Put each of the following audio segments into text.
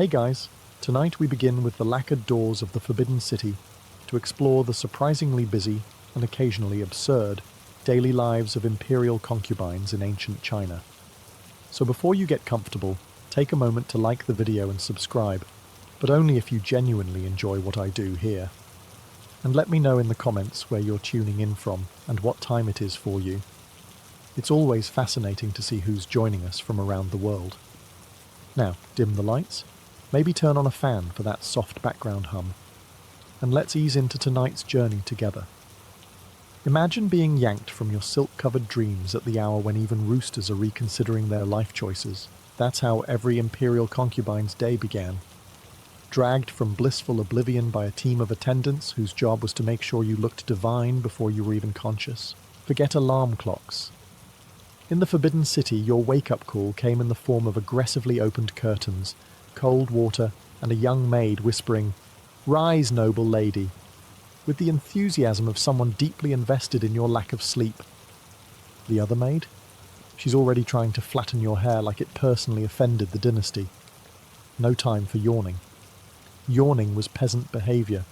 Hey guys, tonight we begin with the lacquered doors of the Forbidden City to explore the surprisingly busy and occasionally absurd daily lives of imperial concubines in ancient China. So before you get comfortable, take a moment to like the video and subscribe, but only if you genuinely enjoy what I do here. And let me know in the comments where you're tuning in from and what time it is for you. It's always fascinating to see who's joining us from around the world. Now, dim the lights, maybe turn on a fan for that soft background hum, and let's ease into tonight's journey together. Imagine being yanked from your silk-covered dreams at the hour when even roosters are reconsidering their life choices. That's how every imperial concubine's day began. Dragged from blissful oblivion by a team of attendants whose job was to make sure you looked divine before you were even conscious. Forget alarm clocks. In the Forbidden City, your wake-up call came in the form of aggressively opened curtains, cold water, and a young maid whispering, "Rise, noble lady," with the enthusiasm of someone deeply invested in your lack of sleep. The other maid? She's already trying to flatten your hair like it personally offended the dynasty. No time for yawning. Yawning was peasant behaviour.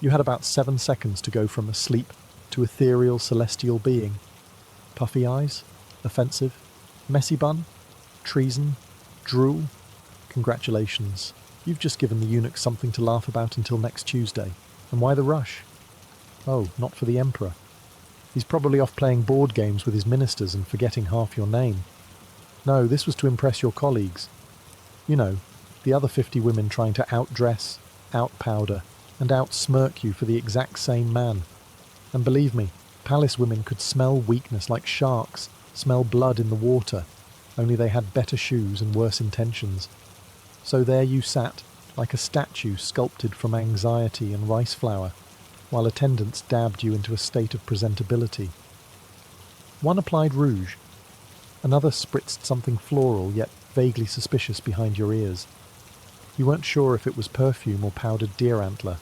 You had about 7 seconds to go from asleep to ethereal celestial being. Puffy eyes? Offensive? Messy bun? Treason? Drool? Congratulations. You've just given the eunuch something to laugh about until next Tuesday. And why the rush? Oh, not for the emperor. He's probably off playing board games with his ministers and forgetting half your name. No, this was to impress your colleagues. You know, the other 50 women trying to outdress, outpowder, and outsmirk you for the exact same man. And believe me, palace women could smell weakness like sharks, smell blood in the water, only they had better shoes and worse intentions. So there you sat, like a statue sculpted from anxiety and rice flour, while attendants dabbed you into a state of presentability. One applied rouge, another spritzed something floral yet vaguely suspicious behind your ears. You weren't sure if it was perfume or powdered deer antler,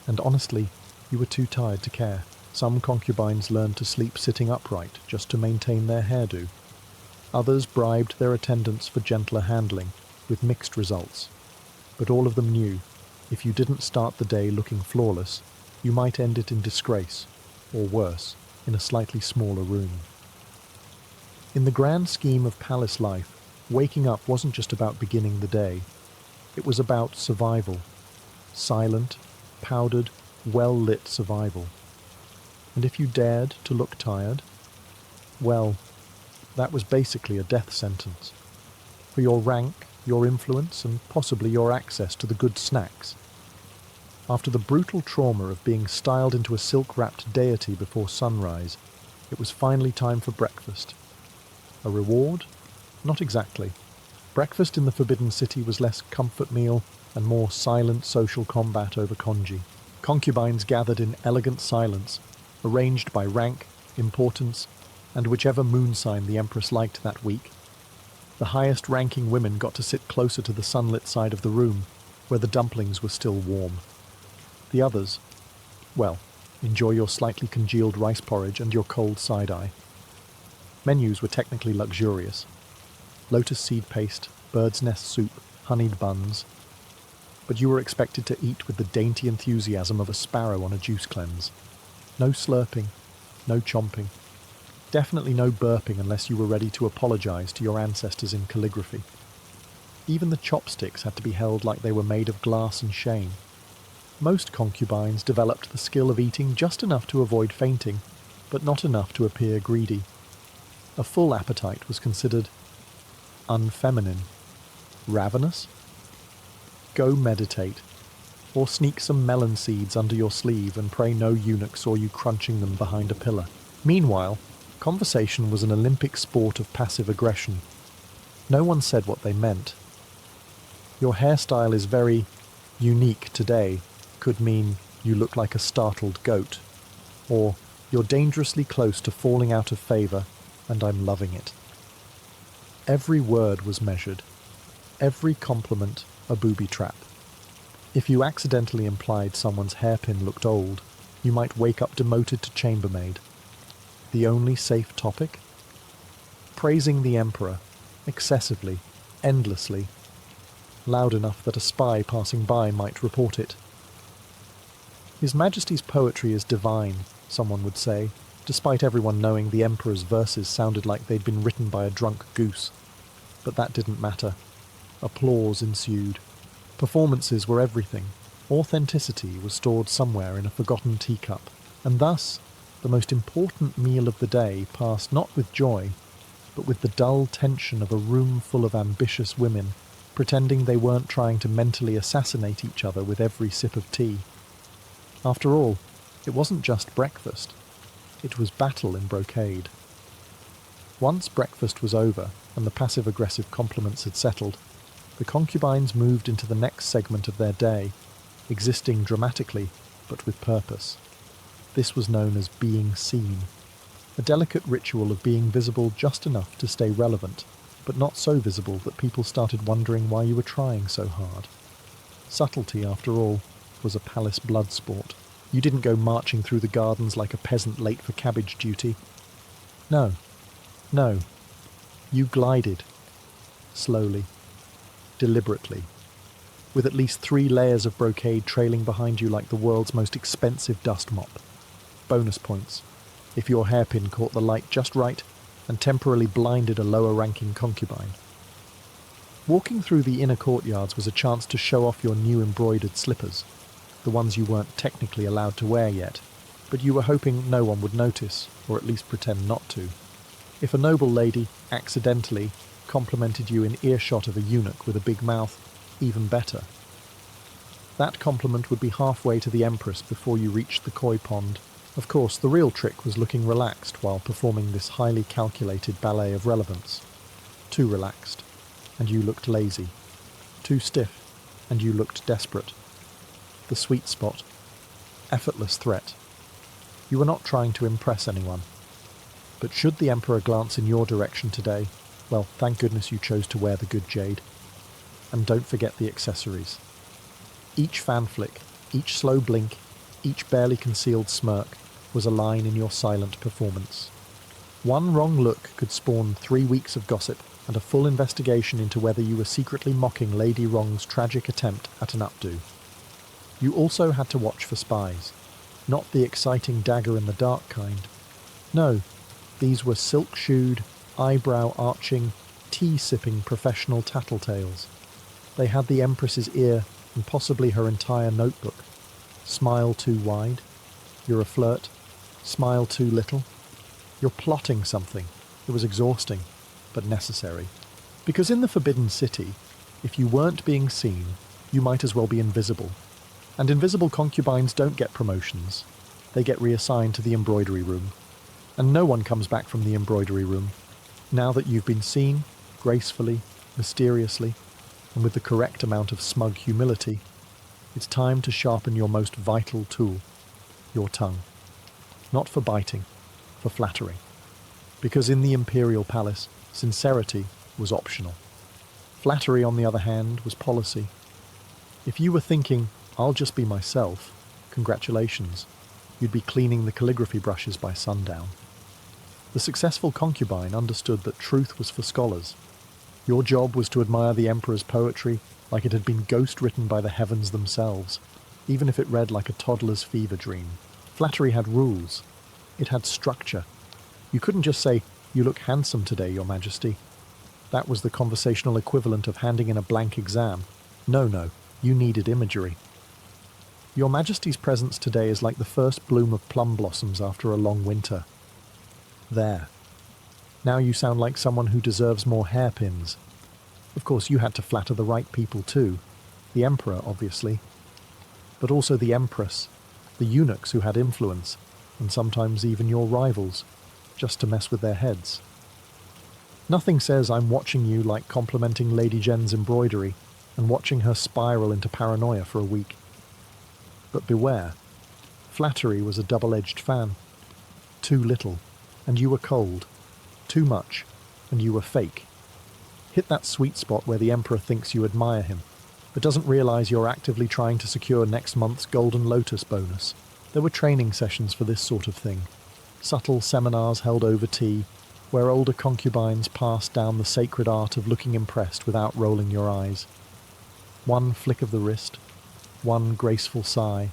and honestly, you were too tired to care. Some concubines learned to sleep sitting upright just to maintain their hairdo. Others bribed their attendants for gentler handling, with mixed results. But all of them knew, if you didn't start the day looking flawless, you might end it in disgrace, or worse, in a slightly smaller room. In the grand scheme of palace life, waking up wasn't just about beginning the day. It was about survival. Silent, powdered, well-lit survival. And if you dared to look tired, well, that was basically a death sentence. For your rank, your influence, and possibly your access to the good snacks. After the brutal trauma of being styled into a silk-wrapped deity before sunrise, it was finally time for breakfast. A reward? Not exactly. Breakfast in the Forbidden City was less comfort meal and more silent social combat over congee. Concubines gathered in elegant silence, arranged by rank, importance, and whichever moon sign the empress liked that week. The highest-ranking women got to sit closer to the sunlit side of the room, where the dumplings were still warm. The others, well, enjoy your slightly congealed rice porridge and your cold side-eye. Menus were technically luxurious. Lotus seed paste, bird's nest soup, honeyed buns. But you were expected to eat with the dainty enthusiasm of a sparrow on a juice cleanse. No slurping, no chomping. Definitely no burping unless you were ready to apologize to your ancestors in calligraphy. Even the chopsticks had to be held like they were made of glass and shame. Most concubines developed the skill of eating just enough to avoid fainting, but not enough to appear greedy. A full appetite was considered unfeminine. Ravenous? Go meditate, or sneak some melon seeds under your sleeve and pray no eunuch saw you crunching them behind a pillar. Meanwhile, conversation was an Olympic sport of passive aggression. No one said what they meant. Your hairstyle is very unique today could mean you look like a startled goat, or you're dangerously close to falling out of favour and I'm loving it. Every word was measured, every compliment a booby trap. If you accidentally implied someone's hairpin looked old, you might wake up demoted to chambermaid. The only safe topic? Praising the emperor, excessively, endlessly. loud enough that a spy passing by might report it. His Majesty's poetry is divine, someone would say, despite everyone knowing the Emperor's verses sounded like they'd been written by a drunk goose. But that didn't matter. Applause ensued. Performances were everything. Authenticity was stored somewhere in a forgotten teacup, and thus the most important meal of the day passed not with joy, but with the dull tension of a room full of ambitious women, pretending they weren't trying to mentally assassinate each other with every sip of tea. After all, it wasn't just breakfast. It was battle in brocade. Once breakfast was over and the passive-aggressive compliments had settled, the concubines moved into the next segment of their day, existing dramatically, but with purpose. This was known as being seen, a delicate ritual of being visible just enough to stay relevant, but not so visible that people started wondering why you were trying so hard. Subtlety, after all, was a palace blood sport. You didn't go marching through the gardens like a peasant late for cabbage duty. No. You glided. Slowly. Deliberately. With at least 3 layers of brocade trailing behind you like the world's most expensive dust mop. Bonus points, if your hairpin caught the light just right and temporarily blinded a lower-ranking concubine. Walking through the inner courtyards was a chance to show off your new embroidered slippers, the ones you weren't technically allowed to wear yet, but you were hoping no one would notice, or at least pretend not to. If a noble lady, accidentally, complimented you in earshot of a eunuch with a big mouth, even better. That compliment would be halfway to the Empress before you reached the koi pond. Of course, the real trick was looking relaxed while performing this highly calculated ballet of relevance. Too relaxed, and you looked lazy. Too stiff, and you looked desperate. The sweet spot. Effortless threat. You were not trying to impress anyone. But should the Emperor glance in your direction today, well, thank goodness you chose to wear the good jade. And don't forget the accessories. Each fan flick, each slow blink, each barely concealed smirk was a line in your silent performance. One wrong look could spawn 3 weeks of gossip and a full investigation into whether you were secretly mocking Lady Wrong's tragic attempt at an updo. You also had to watch for spies, not the exciting dagger-in-the-dark kind. No, these were silk-shoed, eyebrow-arching, tea-sipping professional tattletales. They had the Empress's ear and possibly her entire notebook. Smile too wide? You're a flirt? Smile too little? You're plotting something. It was exhausting, but necessary. Because in the Forbidden City, if you weren't being seen, you might as well be invisible. And invisible concubines don't get promotions. They get reassigned to the embroidery room. And no one comes back from the embroidery room. Now that you've been seen, gracefully, mysteriously, and with the correct amount of smug humility, it's time to sharpen your most vital tool, your tongue. Not for biting, for flattering. Because in the imperial palace, sincerity was optional. Flattery, on the other hand, was policy. If you were thinking, I'll just be myself, congratulations, you'd be cleaning the calligraphy brushes by sundown. The successful concubine understood that truth was for scholars. Your job was to admire the Emperor's poetry like it had been ghost-written by the heavens themselves, even if it read like a toddler's fever dream. Flattery had rules. It had structure. You couldn't just say, "You look handsome today, Your Majesty." That was the conversational equivalent of handing in a blank exam. No, you needed imagery. Your Majesty's presence today is like the first bloom of plum blossoms after a long winter. There. Now you sound like someone who deserves more hairpins. Of course, you had to flatter the right people too. The Emperor, obviously. But also the Empress, the eunuchs who had influence, and sometimes even your rivals, just to mess with their heads. Nothing says I'm watching you like complimenting Lady Jen's embroidery and watching her spiral into paranoia for a week. But beware, flattery was a double-edged fan. Too little, and you were cold. Too much, and you were fake. Hit that sweet spot where the Emperor thinks you admire him, but doesn't realize you're actively trying to secure next month's Golden Lotus bonus. There were training sessions for this sort of thing. Subtle seminars held over tea, where older concubines passed down the sacred art of looking impressed without rolling your eyes. One flick of the wrist, one graceful sigh,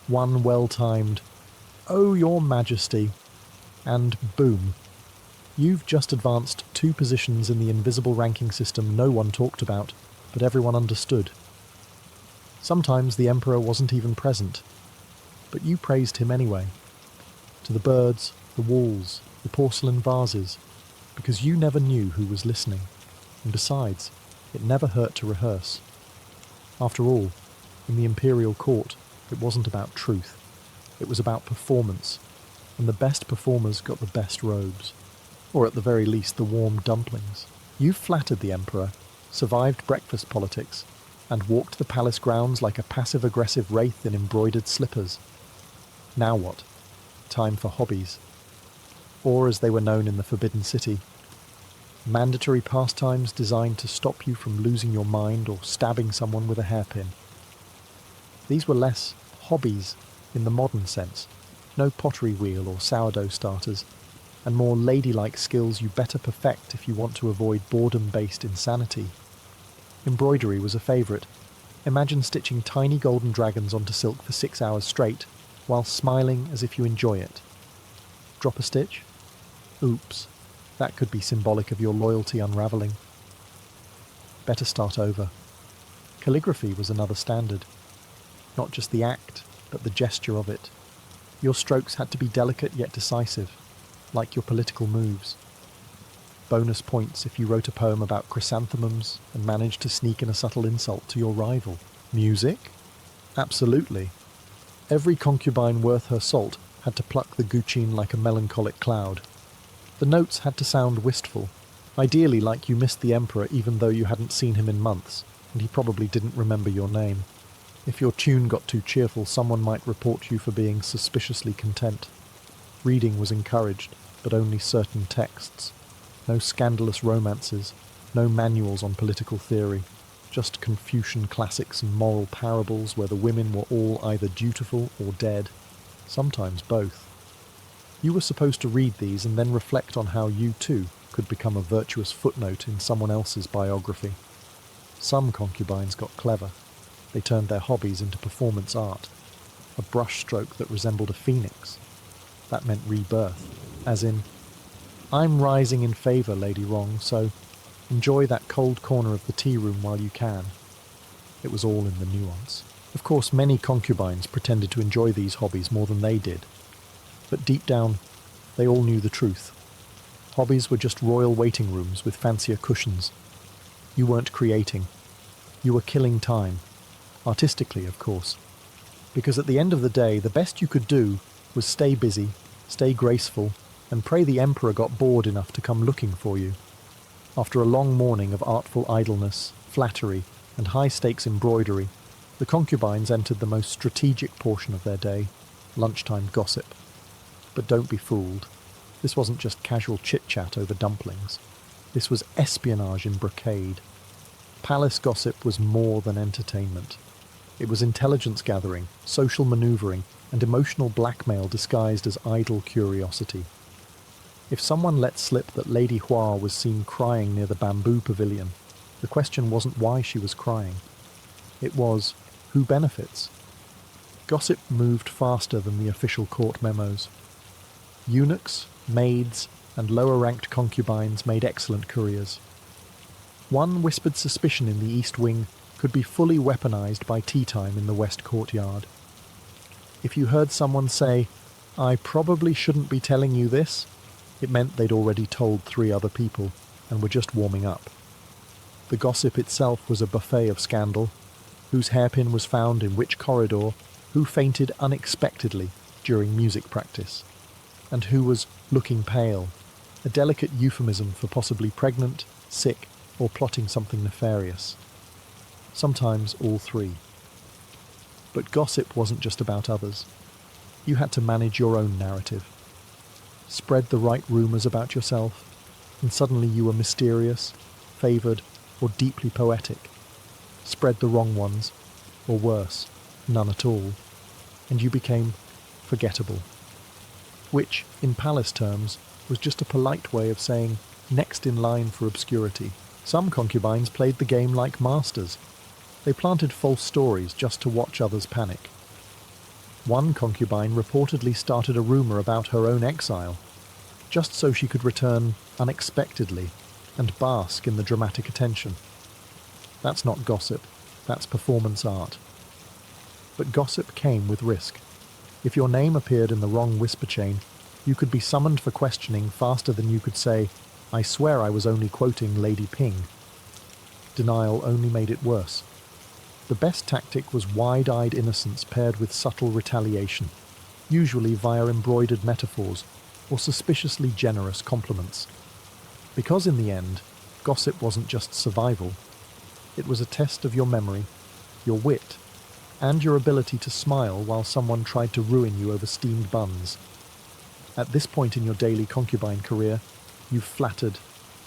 one well-timed, "Oh, your Majesty," and boom, you've just advanced 2 positions in the invisible ranking system no one talked about, but everyone understood. Sometimes the Emperor wasn't even present, but you praised him anyway. To the birds, the walls, the porcelain vases, because you never knew who was listening, and besides, it never hurt to rehearse. After all, in the imperial court, it wasn't about truth. It was about performance, and the best performers got the best robes, or at the very least the warm dumplings. You flattered the Emperor, survived breakfast politics, and walked the palace grounds like a passive-aggressive wraith in embroidered slippers. Now what? Time for hobbies. Or, as they were known in the Forbidden City, mandatory pastimes designed to stop you from losing your mind or stabbing someone with a hairpin. These were less hobbies in the modern sense, no pottery wheel or sourdough starters, and more ladylike skills you better perfect if you want to avoid boredom-based insanity. Embroidery was a favourite. Imagine stitching tiny golden dragons onto silk for 6 hours straight, while smiling as if you enjoy it. Drop a stitch? Oops, that could be symbolic of your loyalty unravelling. Better start over. Calligraphy was another standard. Not just the act, but the gesture of it. Your strokes had to be delicate yet decisive, like your political moves. Bonus points if you wrote a poem about chrysanthemums and managed to sneak in a subtle insult to your rival. Music? Absolutely. Every concubine worth her salt had to pluck the guqin like a melancholic cloud. The notes had to sound wistful, ideally like you missed the Emperor even though you hadn't seen him in months, and he probably didn't remember your name. If your tune got too cheerful, someone might report you for being suspiciously content. Reading was encouraged, but only certain texts. No scandalous romances, no manuals on political theory, just Confucian classics and moral parables where the women were all either dutiful or dead, sometimes both. You were supposed to read these and then reflect on how you too could become a virtuous footnote in someone else's biography. Some concubines got clever. They turned their hobbies into performance art, a brushstroke that resembled a phoenix. That meant rebirth, as in, "I'm rising in favour, Lady Wrong, so enjoy that cold corner of the tea room while you can." It was all in the nuance. Of course, many concubines pretended to enjoy these hobbies more than they did, but deep down, they all knew the truth. Hobbies were just royal waiting rooms with fancier cushions. You weren't creating. You were killing time. Artistically, of course. Because at the end of the day, the best you could do was stay busy, stay graceful, and pray the Emperor got bored enough to come looking for you. After a long morning of artful idleness, flattery, and high-stakes embroidery, the concubines entered the most strategic portion of their day, lunchtime gossip. But don't be fooled. This wasn't just casual chit-chat over dumplings. This was espionage in brocade. Palace gossip was more than entertainment. It was intelligence gathering, social manoeuvring, and emotional blackmail disguised as idle curiosity. If someone let slip that Lady Hua was seen crying near the bamboo pavilion, the question wasn't why she was crying. It was, who benefits? Gossip moved faster than the official court memos. Eunuchs, maids, and lower-ranked concubines made excellent couriers. One whispered suspicion in the East Wing could be fully weaponized by tea time in the West Courtyard. If you heard someone say, "I probably shouldn't be telling you this," it meant they'd already told 3 other people and were just warming up. The gossip itself was a buffet of scandal: whose hairpin was found in which corridor, who fainted unexpectedly during music practice, and who was looking pale, a delicate euphemism for possibly pregnant, sick, or plotting something nefarious. Sometimes all 3. But gossip wasn't just about others. You had to manage your own narrative. Spread the right rumours about yourself, and suddenly you were mysterious, favoured, or deeply poetic. Spread the wrong ones, or worse, none at all, and you became forgettable. Which, in palace terms, was just a polite way of saying next in line for obscurity. Some concubines played the game like masters. They planted false stories just to watch others panic. One concubine reportedly started a rumor about her own exile, just so she could return unexpectedly and bask in the dramatic attention. That's not gossip, that's performance art. But gossip came with risk. If your name appeared in the wrong whisper chain, you could be summoned for questioning faster than you could say, "I swear I was only quoting Lady Ping." Denial only made it worse. The best tactic was wide-eyed innocence paired with subtle retaliation, usually via embroidered metaphors or suspiciously generous compliments. Because in the end, gossip wasn't just survival. It was a test of your memory, your wit, and your ability to smile while someone tried to ruin you over steamed buns. At this point in your daily concubine career, you've flattered,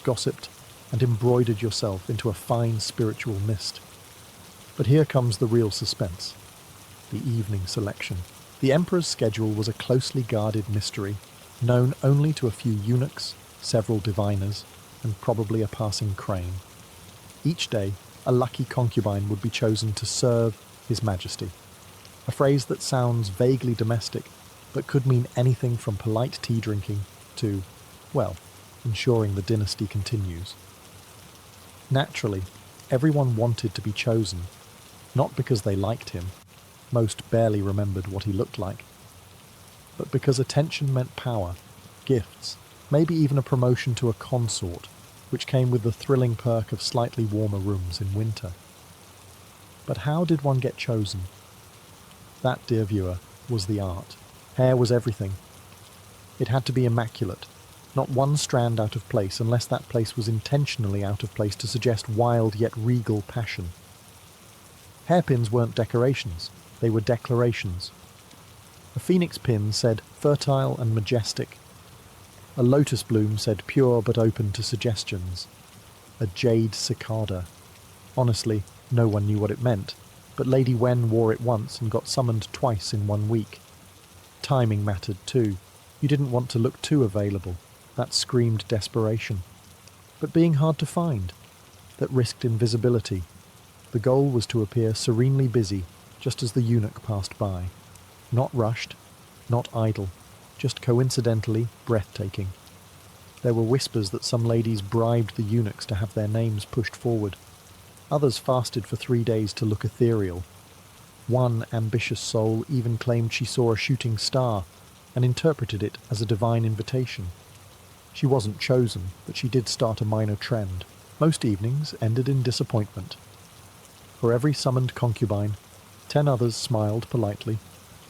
gossiped, and embroidered yourself into a fine spiritual mist. But here comes the real suspense. The evening selection. The emperor's schedule was a closely guarded mystery, known only to a few eunuchs, several diviners, and probably a passing crane. Each day, a lucky concubine would be chosen to serve His Majesty. A phrase that sounds vaguely domestic, but could mean anything from polite tea drinking to, well, ensuring the dynasty continues. Naturally, everyone wanted to be chosen, not because they liked him, most barely remembered what he looked like, but because attention meant power, gifts, maybe even a promotion to a consort, which came with the thrilling perk of slightly warmer rooms in winter. But how did one get chosen? That, dear viewer, was the art. Hair was everything. It had to be immaculate, not one strand out of place unless that place was intentionally out of place to suggest wild yet regal passion. Hairpins weren't decorations, they were declarations. A phoenix pin said fertile and majestic. A lotus bloom said pure but open to suggestions. A jade cicada. Honestly, no one knew what it meant, but Lady Wen wore it once and got summoned twice in 1 week. Timing mattered too. You didn't want to look too available. That screamed desperation. But being hard to find. That risked invisibility. The goal was to appear serenely busy, just as the eunuch passed by. Not rushed, not idle, just coincidentally breathtaking. There were whispers that some ladies bribed the eunuchs to have their names pushed forward. Others fasted for 3 days to look ethereal. One ambitious soul even claimed she saw a shooting star and interpreted it as a divine invitation. She wasn't chosen, but she did start a minor trend. Most evenings ended in disappointment. For every summoned concubine, 10 others smiled politely,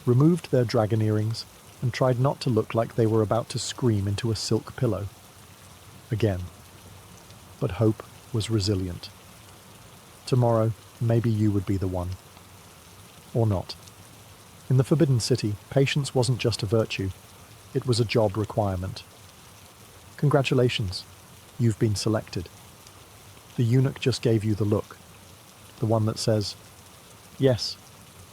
removed their dragon earrings, and tried not to look like they were about to scream into a silk pillow. Again. But hope was resilient. Tomorrow, maybe you would be the one. Or not. In the Forbidden City, patience wasn't just a virtue, it was a job requirement. Congratulations, you've been selected. The eunuch just gave you the look, the one that says, "Yes,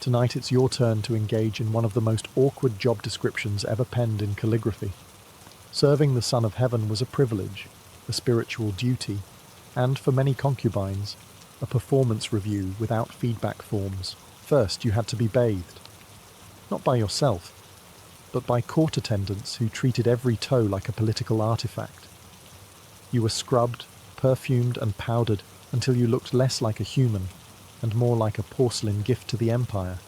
tonight it's your turn to engage in one of the most awkward job descriptions ever penned in calligraphy. Serving the Son of Heaven was a privilege, a spiritual duty, and for many concubines, a performance review without feedback forms. First, you had to be bathed. Not by yourself, but by court attendants who treated every toe like a political artifact. You were scrubbed, perfumed and powdered until you looked less like a human and more like a porcelain gift to the empire.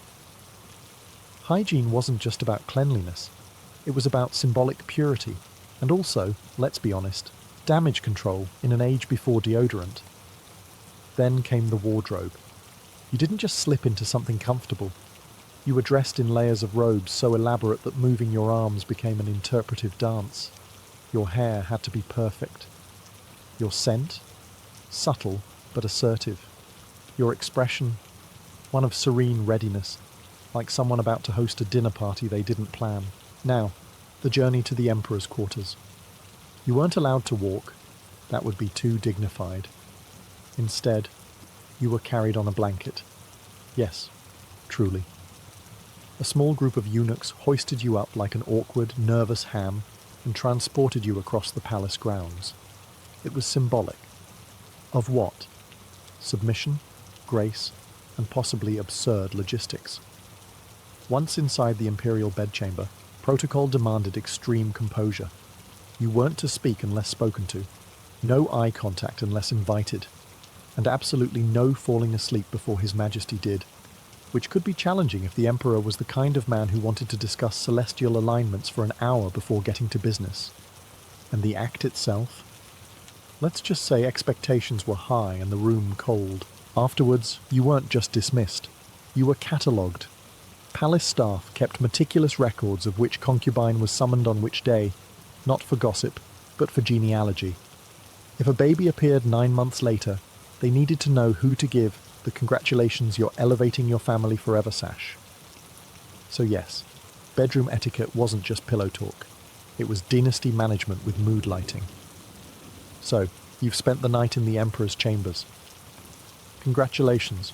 Hygiene wasn't just about cleanliness. It was about symbolic purity and also, let's be honest, damage control in an age before deodorant. Then came the wardrobe. You didn't just slip into something comfortable. You were dressed in layers of robes so elaborate that moving your arms became an interpretive dance. Your hair had to be perfect. Your scent, subtle but assertive. Your expression, one of serene readiness, like someone about to host a dinner party they didn't plan. Now, the journey to the Emperor's quarters. You weren't allowed to walk. That would be too dignified. Instead, you were carried on a blanket. Yes, truly. A small group of eunuchs hoisted you up like an awkward, nervous ham and transported you across the palace grounds. It was symbolic. Of what? Submission? Grace? and possibly absurd logistics. Once inside the imperial bedchamber, protocol demanded extreme composure. You weren't to speak unless spoken to, no eye contact unless invited, and absolutely no falling asleep before His Majesty did, which could be challenging if the Emperor was the kind of man who wanted to discuss celestial alignments for an hour before getting to business. And the act itself? Let's just say expectations were high and the room cold. Afterwards, you weren't just dismissed. You were catalogued. Palace staff kept meticulous records of which concubine was summoned on which day, not for gossip, but for genealogy. If a baby appeared 9 months later, they needed to know who to give the "congratulations, you're elevating your family forever" sash. So yes, bedroom etiquette wasn't just pillow talk. It was dynasty management with mood lighting. So, you've spent the night in the Emperor's chambers. Congratulations,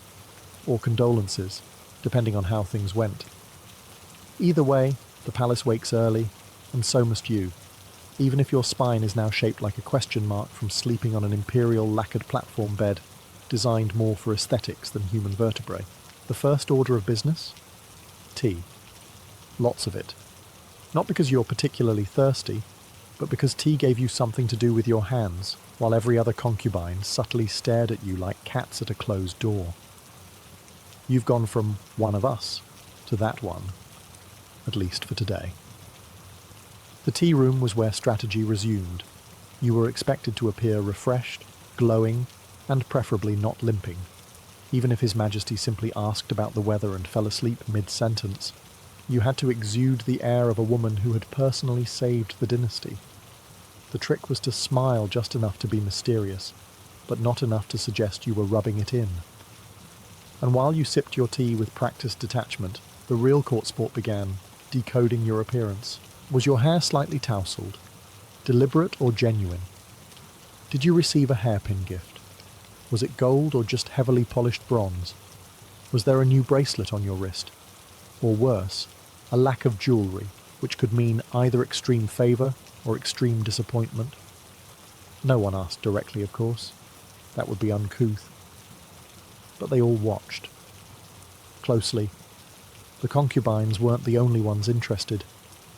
or condolences, depending on how things went. Either way, the palace wakes early, and so must you, even if your spine is now shaped like a question mark from sleeping on an imperial lacquered platform bed, designed more for aesthetics than human vertebrae. The first order of business? Tea. Lots of it. Not because you're particularly thirsty, but because tea gave you something to do with your hands, while every other concubine subtly stared at you like cats at a closed door. You've gone from one of us to that one, at least for today. The tea room was where strategy resumed. You were expected to appear refreshed, glowing, and preferably not limping. Even if His Majesty simply asked about the weather and fell asleep mid-sentence, you had to exude the air of a woman who had personally saved the dynasty. The trick was to smile just enough to be mysterious, but not enough to suggest you were rubbing it in. And while you sipped your tea with practiced detachment, the real court sport began, decoding your appearance. Was your hair slightly tousled? Deliberate or genuine? Did you receive a hairpin gift? Was it gold or just heavily polished bronze? Was there a new bracelet on your wrist? Or worse, a lack of jewellery, which could mean either extreme favour or extreme disappointment? No one asked directly, of course. That would be uncouth. But they all watched. Closely. The concubines weren't the only ones interested.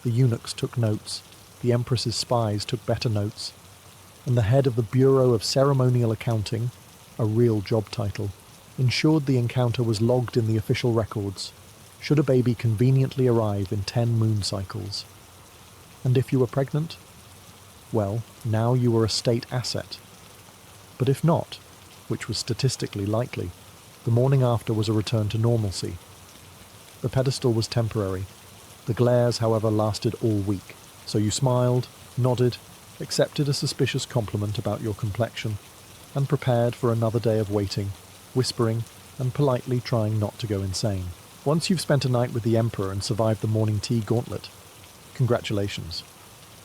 The eunuchs took notes, the Empress's spies took better notes, and the head of the Bureau of Ceremonial Accounting, a real job title, ensured the encounter was logged in the official records, should a baby conveniently arrive in 10 moon cycles. And if you were pregnant? Well, now you were a state asset. But if not, which was statistically likely, the morning after was a return to normalcy. The pedestal was temporary. The glares, however, lasted all week, so you smiled, nodded, accepted a suspicious compliment about your complexion, and prepared for another day of waiting, whispering, and politely trying not to go insane. Once you've spent a night with the Emperor and survived the morning tea gauntlet, congratulations.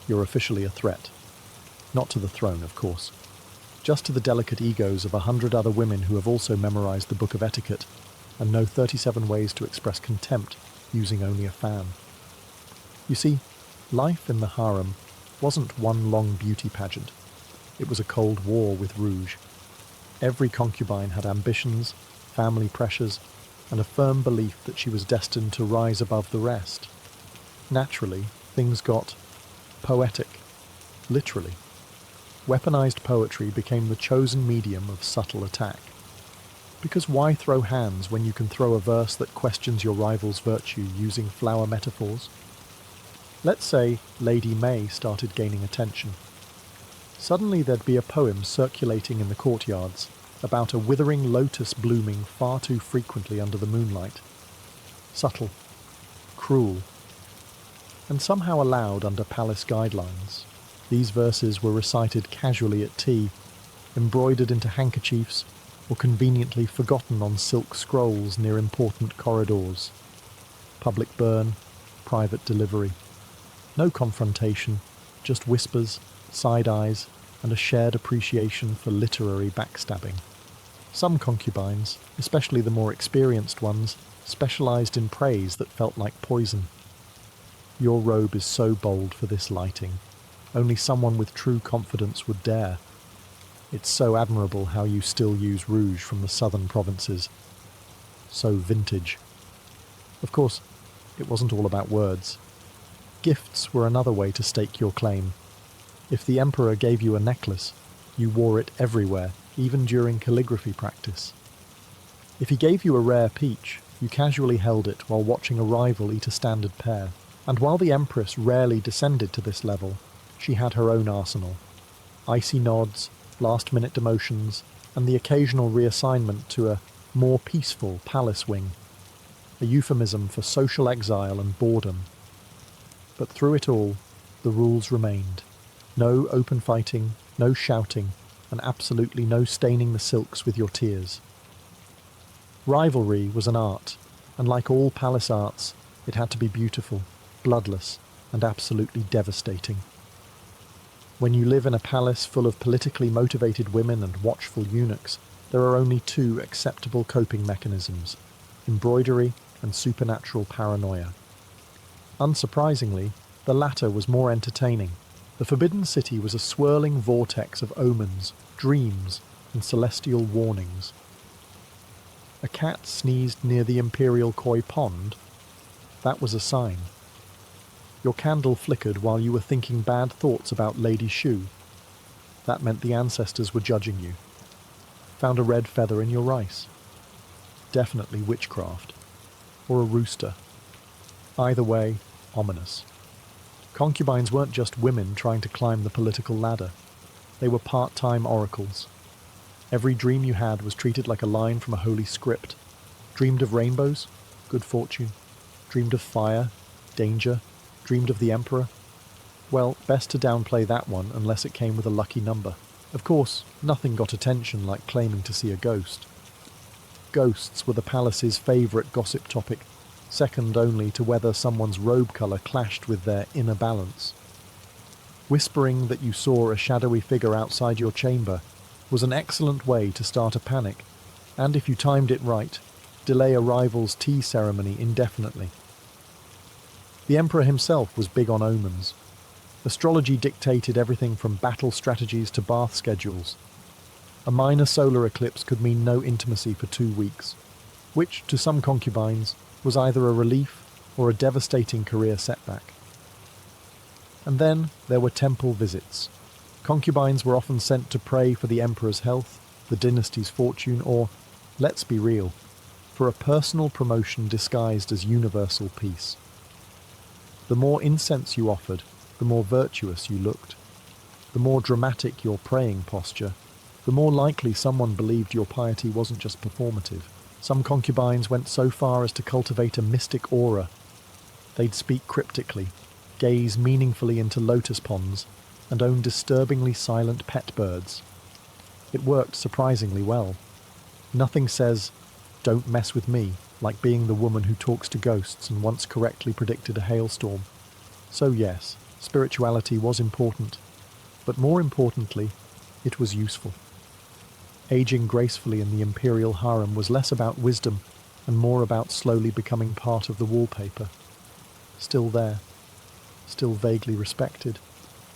You're officially a threat. Not to the throne, of course. Just to the delicate egos of 100 other women who have also memorized the Book of Etiquette and know 37 ways to express contempt using only a fan. You see, life in the harem wasn't one long beauty pageant. It was a cold war with rouge. Every concubine had ambitions, family pressures, and a firm belief that she was destined to rise above the rest. Naturally, things got poetic, literally. Weaponized poetry became the chosen medium of subtle attack. Because why throw hands when you can throw a verse that questions your rival's virtue using flower metaphors? Let's say Lady May started gaining attention. Suddenly there'd be a poem circulating in the courtyards about a withering lotus blooming far too frequently under the moonlight. Subtle, cruel, and somehow allowed under palace guidelines. These verses were recited casually at tea, embroidered into handkerchiefs, or conveniently forgotten on silk scrolls near important corridors. Public burn, private delivery. No confrontation, just whispers, side eyes, and a shared appreciation for literary backstabbing. Some concubines, especially the more experienced ones, specialized in praise that felt like poison. Your robe is so bold for this lighting. Only someone with true confidence would dare. It's so admirable how you still use rouge from the southern provinces. so vintage. Of course, it wasn't all about words. Gifts were another way to stake your claim. If the emperor gave you a necklace, you wore it everywhere, even during calligraphy practice. If he gave you a rare peach, you casually held it while watching a rival eat a standard pear. And while the empress rarely descended to this level, she had her own arsenal. Icy nods, last-minute demotions, and the occasional reassignment to a more peaceful palace wing. A euphemism for social exile and boredom. But through it all, the rules remained. No open fighting, no shouting, and absolutely no staining the silks with your tears. Rivalry was an art, and like all palace arts, it had to be beautiful, bloodless, and absolutely devastating. When you live in a palace full of politically motivated women and watchful eunuchs, there are only two acceptable coping mechanisms: embroidery and supernatural paranoia. Unsurprisingly, the latter was more entertaining. The Forbidden City was a swirling vortex of omens, dreams, and celestial warnings. A cat sneezed near the imperial koi pond. That was a sign. Your candle flickered while you were thinking bad thoughts about Lady Shu. That meant the ancestors were judging you. Found a red feather in your rice. Definitely witchcraft. Or a rooster. Either way, ominous. Concubines weren't just women trying to climb the political ladder. They were part-time oracles. Every dream you had was treated like a line from a holy script. Dreamed of rainbows? Good fortune. Dreamed of fire? Danger? Dreamed of the emperor? Well, best to downplay that one unless it came with a lucky number. Of course, nothing got attention like claiming to see a ghost. Ghosts were the palace's favourite gossip topic, second only to whether someone's robe colour clashed with their inner balance. Whispering that you saw a shadowy figure outside your chamber was an excellent way to start a panic, and if you timed it right, delay a rival's tea ceremony indefinitely. The emperor himself was big on omens. Astrology dictated everything from battle strategies to bath schedules. A minor solar eclipse could mean no intimacy for 2 weeks, which, to some concubines, was either a relief or a devastating career setback. And then there were temple visits. Concubines were often sent to pray for the emperor's health, the dynasty's fortune, or, let's be real, for a personal promotion disguised as universal peace. The more incense you offered, the more virtuous you looked. The more dramatic your praying posture, the more likely someone believed your piety wasn't just performative. Some concubines went so far as to cultivate a mystic aura. They'd speak cryptically, gaze meaningfully into lotus ponds, and own disturbingly silent pet birds. It worked surprisingly well. Nothing says, "Don't mess with me," like being the woman who talks to ghosts and once correctly predicted a hailstorm. So yes, spirituality was important, but more importantly, it was useful. Aging gracefully in the imperial harem was less about wisdom and more about slowly becoming part of the wallpaper. Still there, still vaguely respected,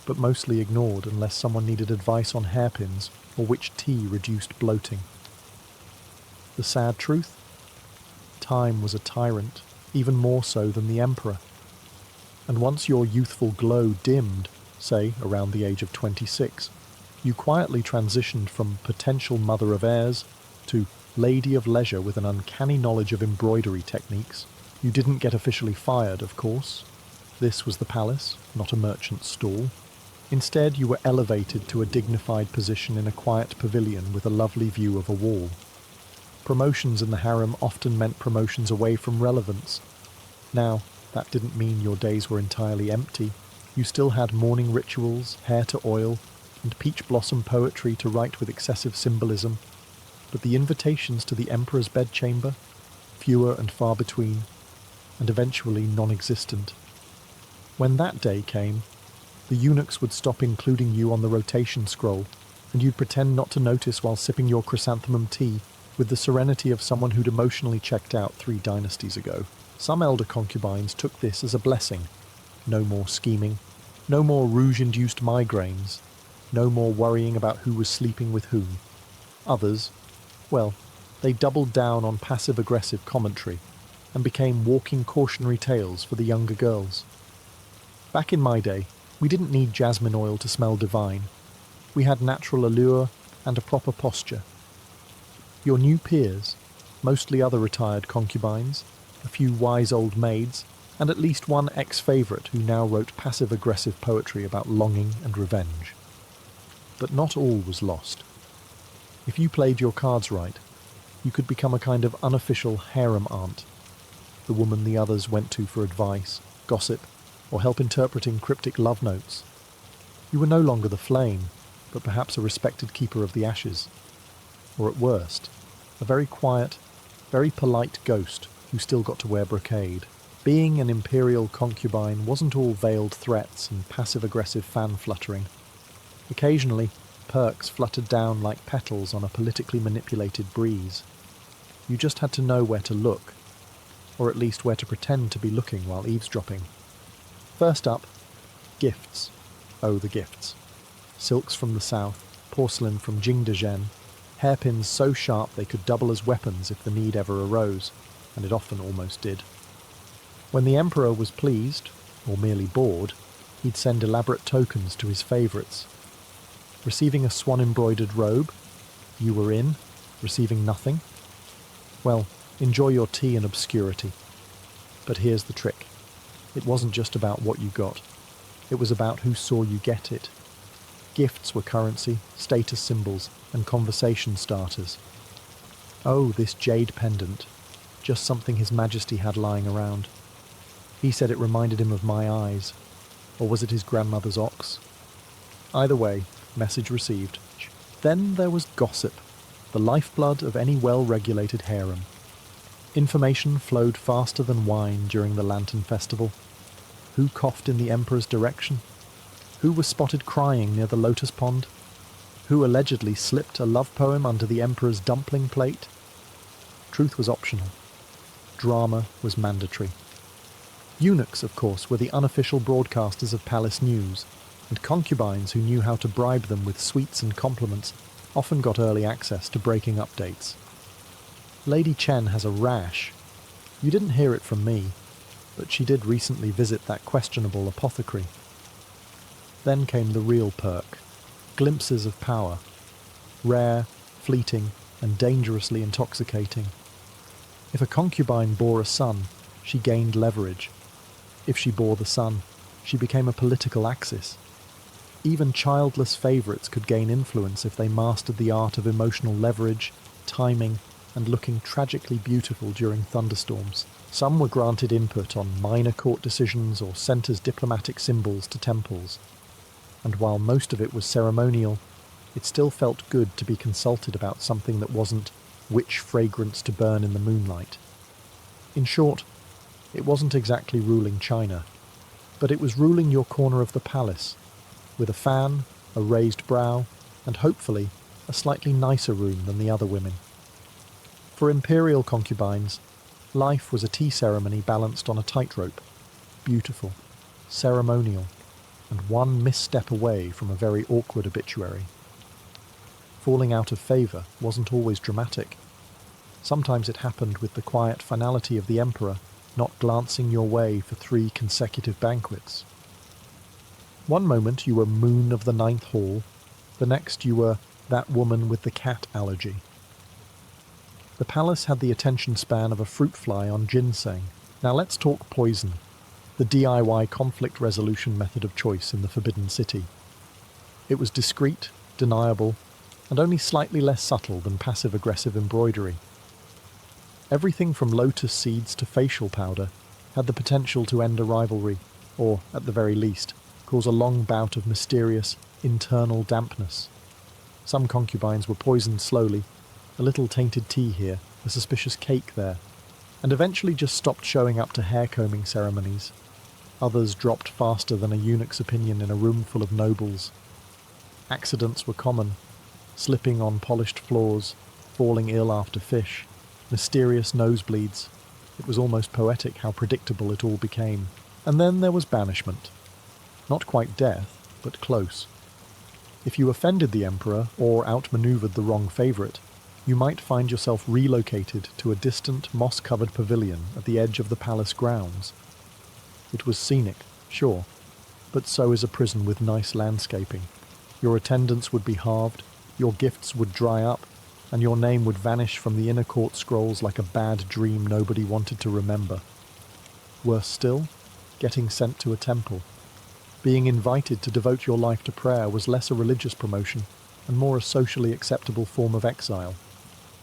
but mostly ignored unless someone needed advice on hairpins or which tea reduced bloating. The sad truth? Time was a tyrant, even more so than the emperor. And once your youthful glow dimmed, say around the age of 26, you quietly transitioned from potential mother of heirs to lady of leisure with an uncanny knowledge of embroidery techniques. You didn't get officially fired, of course. This was the palace, not a merchant's stall. Instead, you were elevated to a dignified position in a quiet pavilion with a lovely view of a wall. Promotions in the harem often meant promotions away from relevance. Now, that didn't mean your days were entirely empty. You still had morning rituals, hair to oil, and peach blossom poetry to write with excessive symbolism. But the invitations to the emperor's bedchamber, fewer and far between, and eventually non-existent. When that day came, the eunuchs would stop including you on the rotation scroll, and you'd pretend not to notice while sipping your chrysanthemum tea with the serenity of someone who'd emotionally checked out 3 dynasties ago. Some elder concubines took this as a blessing. No more scheming, no more rouge-induced migraines, no more worrying about who was sleeping with whom. Others, well, They doubled down on passive-aggressive commentary and became walking cautionary tales for the younger girls. Back in my day, we didn't need jasmine oil to smell divine. We had natural allure and a proper posture. Your new peers, mostly other retired concubines, a few wise old maids, and at least one ex-favourite who now wrote passive-aggressive poetry about longing and revenge. But not all was lost. If you played your cards right, you could become a kind of unofficial harem aunt, the woman the others went to for advice, gossip, or help interpreting cryptic love notes. You were no longer the flame, but perhaps a respected keeper of the ashes. Or at worst, a very quiet, very polite ghost who still got to wear brocade. Being an imperial concubine wasn't all veiled threats and passive-aggressive fan-fluttering. Occasionally, perks fluttered down like petals on a politically manipulated breeze. You just had to know where to look, or at least where to pretend to be looking while eavesdropping. First up, gifts. Oh, the gifts. Silks from the south, porcelain from Jingdezhen, hairpins so sharp they could double as weapons if the need ever arose, and it often almost did. When the emperor was pleased, or merely bored, he'd send elaborate tokens to his favourites. Receiving a swan-embroidered robe, you were in. Receiving nothing? Well, enjoy your tea in obscurity. But here's the trick. It wasn't just about what you got. It was about who saw you get it. Gifts were currency, status symbols, and conversation starters. Oh, this jade pendant. Just something His Majesty had lying around. He said it reminded him of my eyes. Or was it his grandmother's ox? Either way, message received. Then there was gossip, the lifeblood of any well-regulated harem. Information flowed faster than wine during the Lantern Festival. Who coughed in the Emperor's direction? Who was spotted crying near the lotus pond? Who allegedly slipped a love poem under the Emperor's dumpling plate? Truth was optional. Drama was mandatory. Eunuchs, of course, were the unofficial broadcasters of palace news, and concubines who knew how to bribe them with sweets and compliments often got early access to breaking updates. Lady Chen has a rash. You didn't hear it from me, but she did recently visit that questionable apothecary. Then came the real perk. Glimpses of power. Rare, fleeting, and dangerously intoxicating. If a concubine bore a son, she gained leverage. If she bore the son, she became a political axis. Even childless favourites could gain influence if they mastered the art of emotional leverage, timing, and looking tragically beautiful during thunderstorms. Some were granted input on minor court decisions or sent as diplomatic symbols to temples. And while most of it was ceremonial, it still felt good to be consulted about something that wasn't which fragrance to burn in the moonlight. In short, it wasn't exactly ruling China, but it was ruling your corner of the palace, with a fan, a raised brow, and hopefully a slightly nicer room than the other women. For imperial concubines, life was a tea ceremony balanced on a tightrope, beautiful, ceremonial, and one misstep away from a very awkward obituary. Falling out of favour wasn't always dramatic. Sometimes it happened with the quiet finality of the emperor not glancing your way for 3 consecutive banquets. One moment you were Moon of the Ninth Hall, the next you were that woman with the cat allergy. The palace had the attention span of a fruit fly on ginseng. Now let's talk poison, the DIY conflict resolution method of choice in the Forbidden City. It was discreet, deniable, and only slightly less subtle than passive-aggressive embroidery. Everything from lotus seeds to facial powder had the potential to end a rivalry, or, at the very least, cause a long bout of mysterious, internal dampness. Some concubines were poisoned slowly, a little tainted tea here, a suspicious cake there, and eventually just stopped showing up to hair-combing ceremonies. Others dropped faster than a eunuch's opinion in a room full of nobles. Accidents were common, slipping on polished floors, falling ill after fish, mysterious nosebleeds. It was almost poetic how predictable it all became. And then there was banishment. Not quite death, but close. If you offended the emperor or outmaneuvered the wrong favourite, You might find yourself relocated to a distant, moss-covered pavilion at the edge of the palace grounds. It was scenic, sure, but so is a prison with nice landscaping. Your attendance would be halved, your gifts would dry up, and your name would vanish from the inner court scrolls like a bad dream nobody wanted to remember. Worse still, getting sent to a temple. Being invited to devote your life to prayer was less a religious promotion and more a socially acceptable form of exile.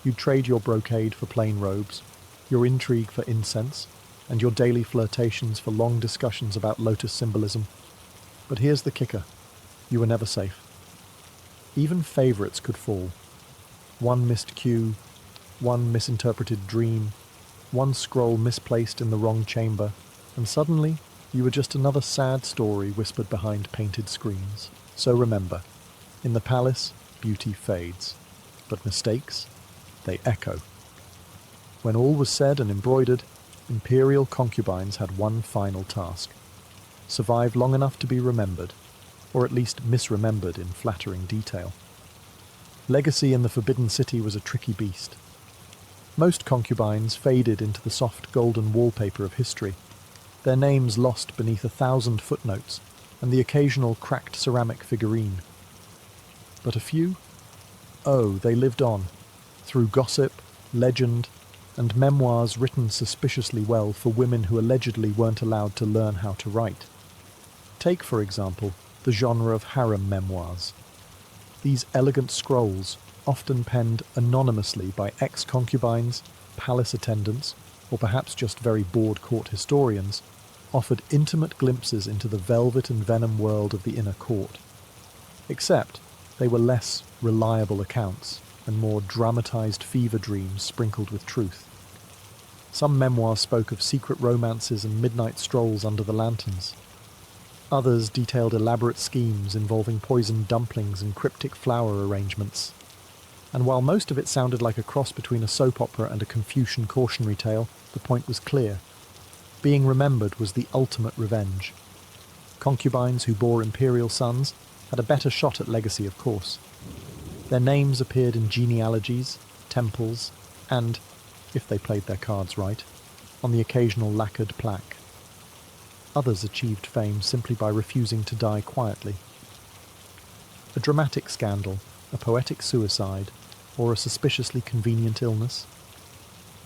You'd trade your brocade for plain robes, your intrigue for incense, and your daily flirtations for long discussions about lotus symbolism. But here's the kicker. You were never safe. Even favourites could fall. One missed cue, one misinterpreted dream, one scroll misplaced in the wrong chamber, and suddenly you were just another sad story whispered behind painted screens. So remember, in the palace, beauty fades, but mistakes, they echo. When all was said and embroidered, imperial concubines had one final task: survive long enough to be remembered, or at least misremembered in flattering detail. Legacy in the Forbidden City was a tricky beast. Most concubines faded into the soft golden wallpaper of history, their names lost beneath 1,000 footnotes and the occasional cracked ceramic figurine. But a few? Oh, they lived on, through gossip, legend, and memoirs written suspiciously well for women who allegedly weren't allowed to learn how to write. Take, for example, the genre of harem memoirs. These elegant scrolls, often penned anonymously by ex-concubines, palace attendants, or perhaps just very bored court historians, offered intimate glimpses into the velvet and venom world of the inner court. Except they were less reliable accounts and more dramatized fever dreams sprinkled with truth. Some memoirs spoke of secret romances and midnight strolls under the lanterns. Others detailed elaborate schemes involving poisoned dumplings and cryptic flower arrangements. And while most of it sounded like a cross between a soap opera and a Confucian cautionary tale, the point was clear. Being remembered was the ultimate revenge. Concubines who bore imperial sons had a better shot at legacy, of course. Their names appeared in genealogies, temples, and, if they played their cards right, on the occasional lacquered plaque. Others achieved fame simply by refusing to die quietly. A dramatic scandal, a poetic suicide, or a suspiciously convenient illness.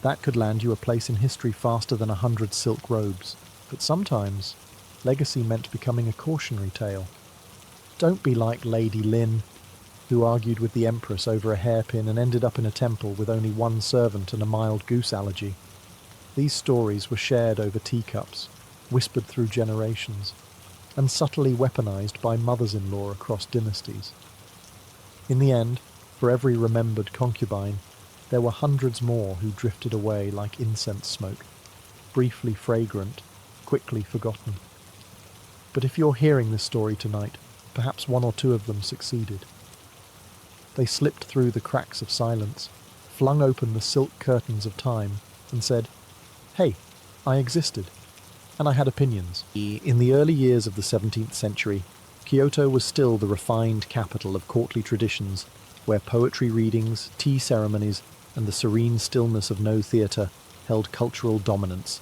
That could land you a place in history faster than 100 silk robes, but sometimes legacy meant becoming a cautionary tale. Don't be like Lady Lin, who argued with the Empress over a hairpin and ended up in a temple with only one servant and a mild goose allergy. These stories were shared over teacups, whispered through generations, and subtly weaponized by mothers-in-law across dynasties. In the end, for every remembered concubine, there were hundreds more who drifted away like incense smoke, briefly fragrant, quickly forgotten. But if you're hearing this story tonight, perhaps one or two of them succeeded. They slipped through the cracks of silence, flung open the silk curtains of time, and said, "Hey, I existed, and I had opinions." In the early years of the 17th century, Kyoto was still the refined capital of courtly traditions, where poetry readings, tea ceremonies, and the serene stillness of no theatre held cultural dominance.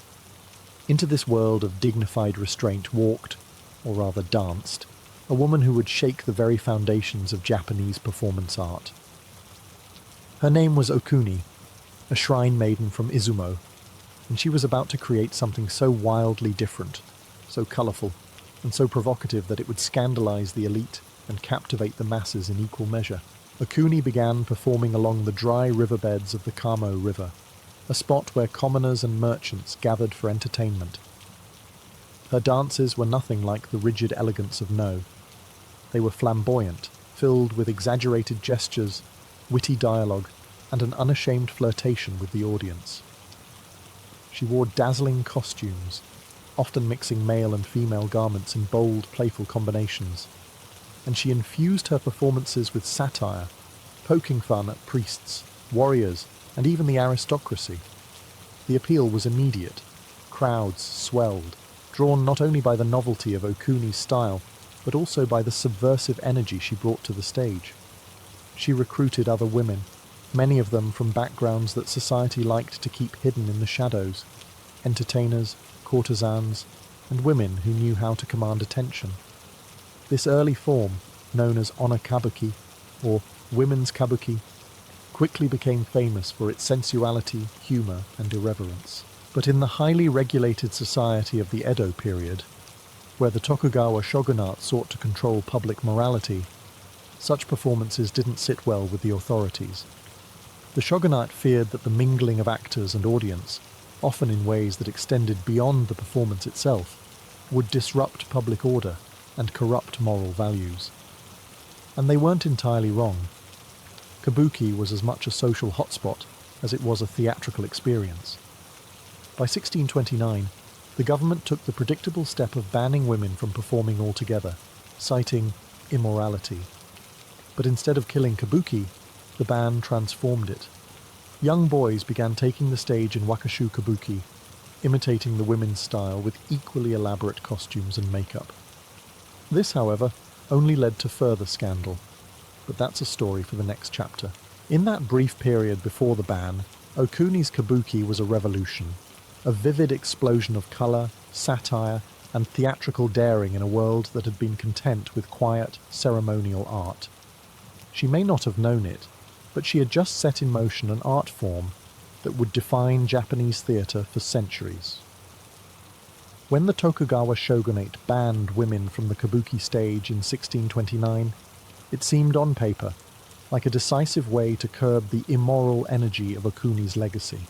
Into this world of dignified restraint walked, or rather danced, a woman who would shake the very foundations of Japanese performance art. Her name was Okuni, a shrine maiden from Izumo, and she was about to create something so wildly different, so colourful, and so provocative that it would scandalise the elite and captivate the masses in equal measure. Okuni began performing along the dry riverbeds of the Kamo River, a spot where commoners and merchants gathered for entertainment. Her dances were nothing like the rigid elegance of No. They were flamboyant, filled with exaggerated gestures, witty dialogue, and an unashamed flirtation with the audience. She wore dazzling costumes, often mixing male and female garments in bold, playful combinations, and she infused her performances with satire, poking fun at priests, warriors, and even the aristocracy. The appeal was immediate. Crowds swelled, drawn not only by the novelty of Okuni's style, but also by the subversive energy she brought to the stage. She recruited other women, many of them from backgrounds that society liked to keep hidden in the shadows: entertainers, courtesans, and women who knew how to command attention. This early form, known as honor kabuki, or women's kabuki, quickly became famous for its sensuality, humor, and irreverence. But in the highly regulated society of the Edo period, where the Tokugawa shogunate sought to control public morality, such performances didn't sit well with the authorities. The shogunate feared that the mingling of actors and audience, often in ways that extended beyond the performance itself, would disrupt public order and corrupt moral values. And they weren't entirely wrong. Kabuki was as much a social hotspot as it was a theatrical experience. By 1629, the government took the predictable step of banning women from performing altogether, citing immorality. But instead of killing kabuki, the ban transformed it. Young boys began taking the stage in wakashu kabuki, imitating the women's style with equally elaborate costumes and makeup. This, however, only led to further scandal, but that's a story for the next chapter. In that brief period before the ban, Okuni's kabuki was a revolution, a vivid explosion of colour, satire, and theatrical daring in a world that had been content with quiet, ceremonial art. She may not have known it, but she had just set in motion an art form that would define Japanese theatre for centuries. When the Tokugawa shogunate banned women from the kabuki stage in 1629, it seemed on paper like a decisive way to curb the immoral energy of Okuni's legacy.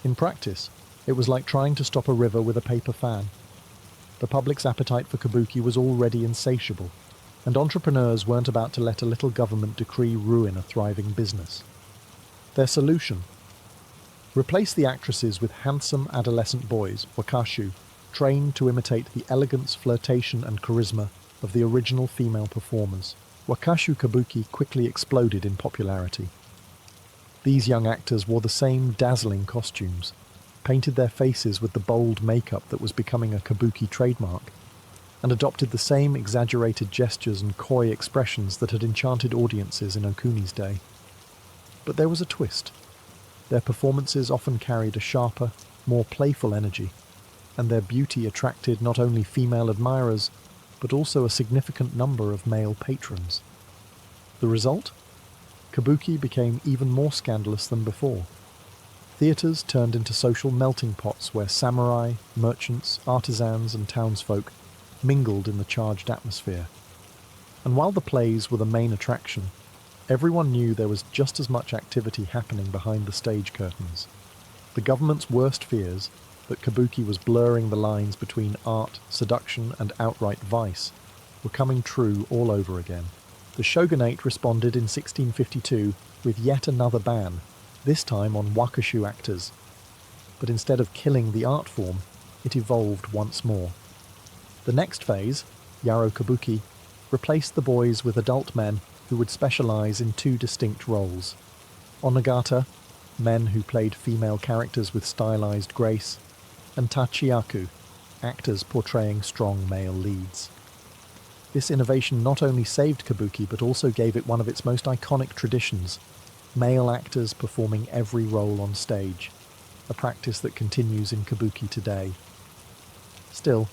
In practice, it was like trying to stop a river with a paper fan. The public's appetite for kabuki was already insatiable, and entrepreneurs weren't about to let a little government decree ruin a thriving business. Their solution: replace the actresses with handsome adolescent boys, wakashu, trained to imitate the elegance, flirtation, and charisma of the original female performers. Wakashu kabuki quickly exploded in popularity. These young actors wore the same dazzling costumes, painted their faces with the bold makeup that was becoming a kabuki trademark, and adopted the same exaggerated gestures and coy expressions that had enchanted audiences in Okuni's day. But there was a twist. Their performances often carried a sharper, more playful energy, and their beauty attracted not only female admirers, but also a significant number of male patrons. The result? Kabuki became even more scandalous than before. Theatres turned into social melting pots where samurai, merchants, artisans, and townsfolk mingled in the charged atmosphere. And while the plays were the main attraction, everyone knew there was just as much activity happening behind the stage curtains. The government's worst fears, that kabuki was blurring the lines between art, seduction, and outright vice, were coming true all over again. The shogunate responded in 1652 with yet another ban, this time on wakashu actors. But instead of killing the art form, it evolved once more. The next phase, Yaro Kabuki, replaced the boys with adult men who would specialize in two distinct roles: onagata, men who played female characters with stylized grace, and tachiaku, actors portraying strong male leads. This innovation not only saved kabuki but also gave it one of its most iconic traditions: male actors performing every role on stage, a practice that continues in kabuki today. Still,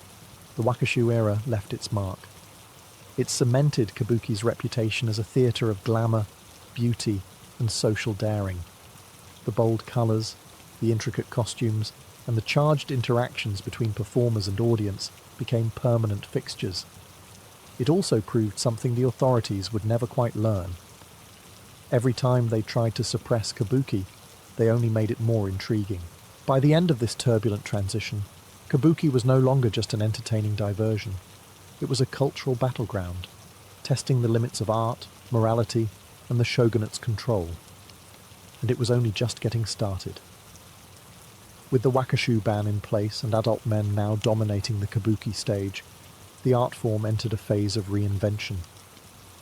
the wakashu era left its mark. It cemented kabuki's reputation as a theatre of glamour, beauty, and social daring. The bold colours, the intricate costumes, and the charged interactions between performers and audience became permanent fixtures. It also proved something the authorities would never quite learn. Every time they tried to suppress kabuki, they only made it more intriguing. By the end of this turbulent transition, kabuki was no longer just an entertaining diversion. It was a cultural battleground, testing the limits of art, morality, and the shogunate's control. And it was only just getting started. With the wakashu ban in place and adult men now dominating the kabuki stage, the art form entered a phase of reinvention.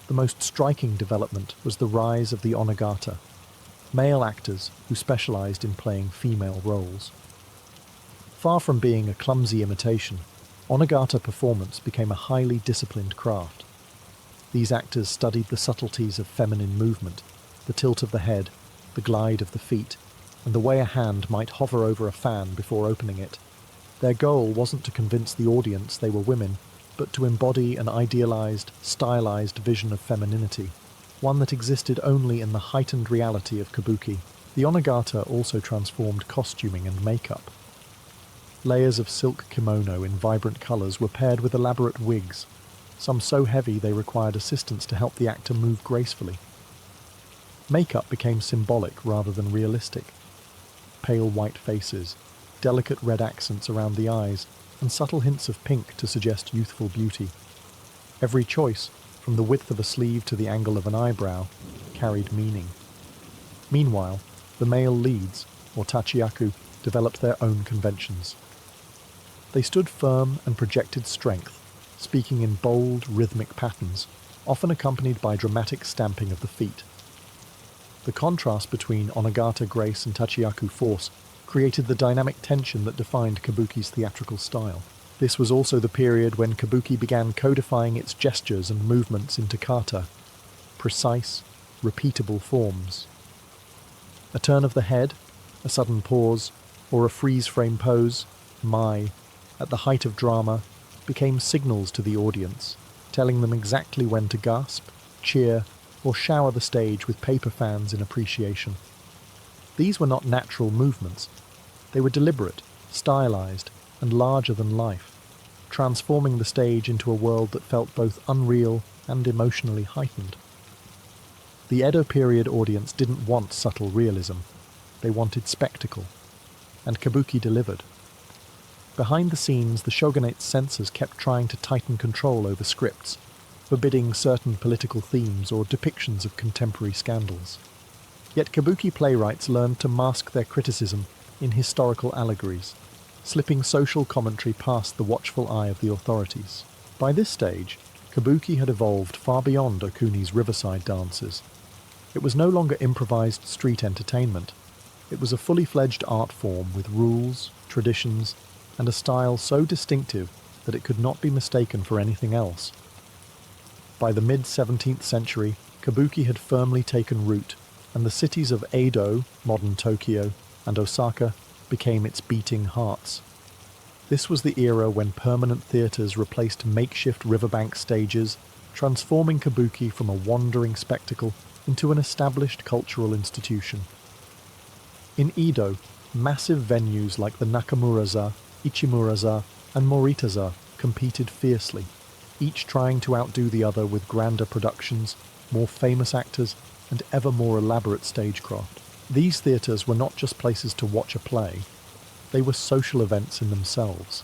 The most striking development was the rise of the onagata, male actors who specialized in playing female roles. Far from being a clumsy imitation, onagata performance became a highly disciplined craft. These actors studied the subtleties of feminine movement, the tilt of the head, the glide of the feet, and the way a hand might hover over a fan before opening it. Their goal wasn't to convince the audience they were women, but to embody an idealized, stylized vision of femininity, one that existed only in the heightened reality of kabuki. The onagata also transformed costuming and makeup. Layers of silk kimono in vibrant colors were paired with elaborate wigs, some so heavy they required assistance to help the actor move gracefully. Makeup became symbolic rather than realistic. Pale white faces, delicate red accents around the eyes, and subtle hints of pink to suggest youthful beauty. Every choice, from the width of a sleeve to the angle of an eyebrow, carried meaning. Meanwhile, the male leads, or tachiyaku, developed their own conventions. They stood firm and projected strength, speaking in bold, rhythmic patterns, often accompanied by dramatic stamping of the feet. The contrast between onagata grace and tachiyaku force created the dynamic tension that defined kabuki's theatrical style. This was also the period when kabuki began codifying its gestures and movements into kata, precise, repeatable forms. A turn of the head, a sudden pause, or a freeze-frame pose, at the height of drama, became signals to the audience, telling them exactly when to gasp, cheer, or shower the stage with paper fans in appreciation. These were not natural movements. They were deliberate, stylized, and larger than life, transforming the stage into a world that felt both unreal and emotionally heightened. The Edo period audience didn't want subtle realism. They wanted spectacle, and kabuki delivered. Behind the scenes, the shogunate's censors kept trying to tighten control over scripts, forbidding certain political themes or depictions of contemporary scandals. Yet kabuki playwrights learned to mask their criticism in historical allegories, slipping social commentary past the watchful eye of the authorities. By this stage, kabuki had evolved far beyond Okuni's riverside dances. It was no longer improvised street entertainment. It was a fully fledged art form with rules, traditions, and a style so distinctive that it could not be mistaken for anything else. By the mid-17th century, kabuki had firmly taken root, and the cities of Edo, modern Tokyo, and Osaka became its beating hearts. This was the era when permanent theatres replaced makeshift riverbank stages, transforming kabuki from a wandering spectacle into an established cultural institution. In Edo, massive venues like the Nakamura-za, Ichimura-za, and Morita-za competed fiercely, each trying to outdo the other with grander productions, more famous actors, and ever more elaborate stagecraft. These theatres were not just places to watch a play, they were social events in themselves.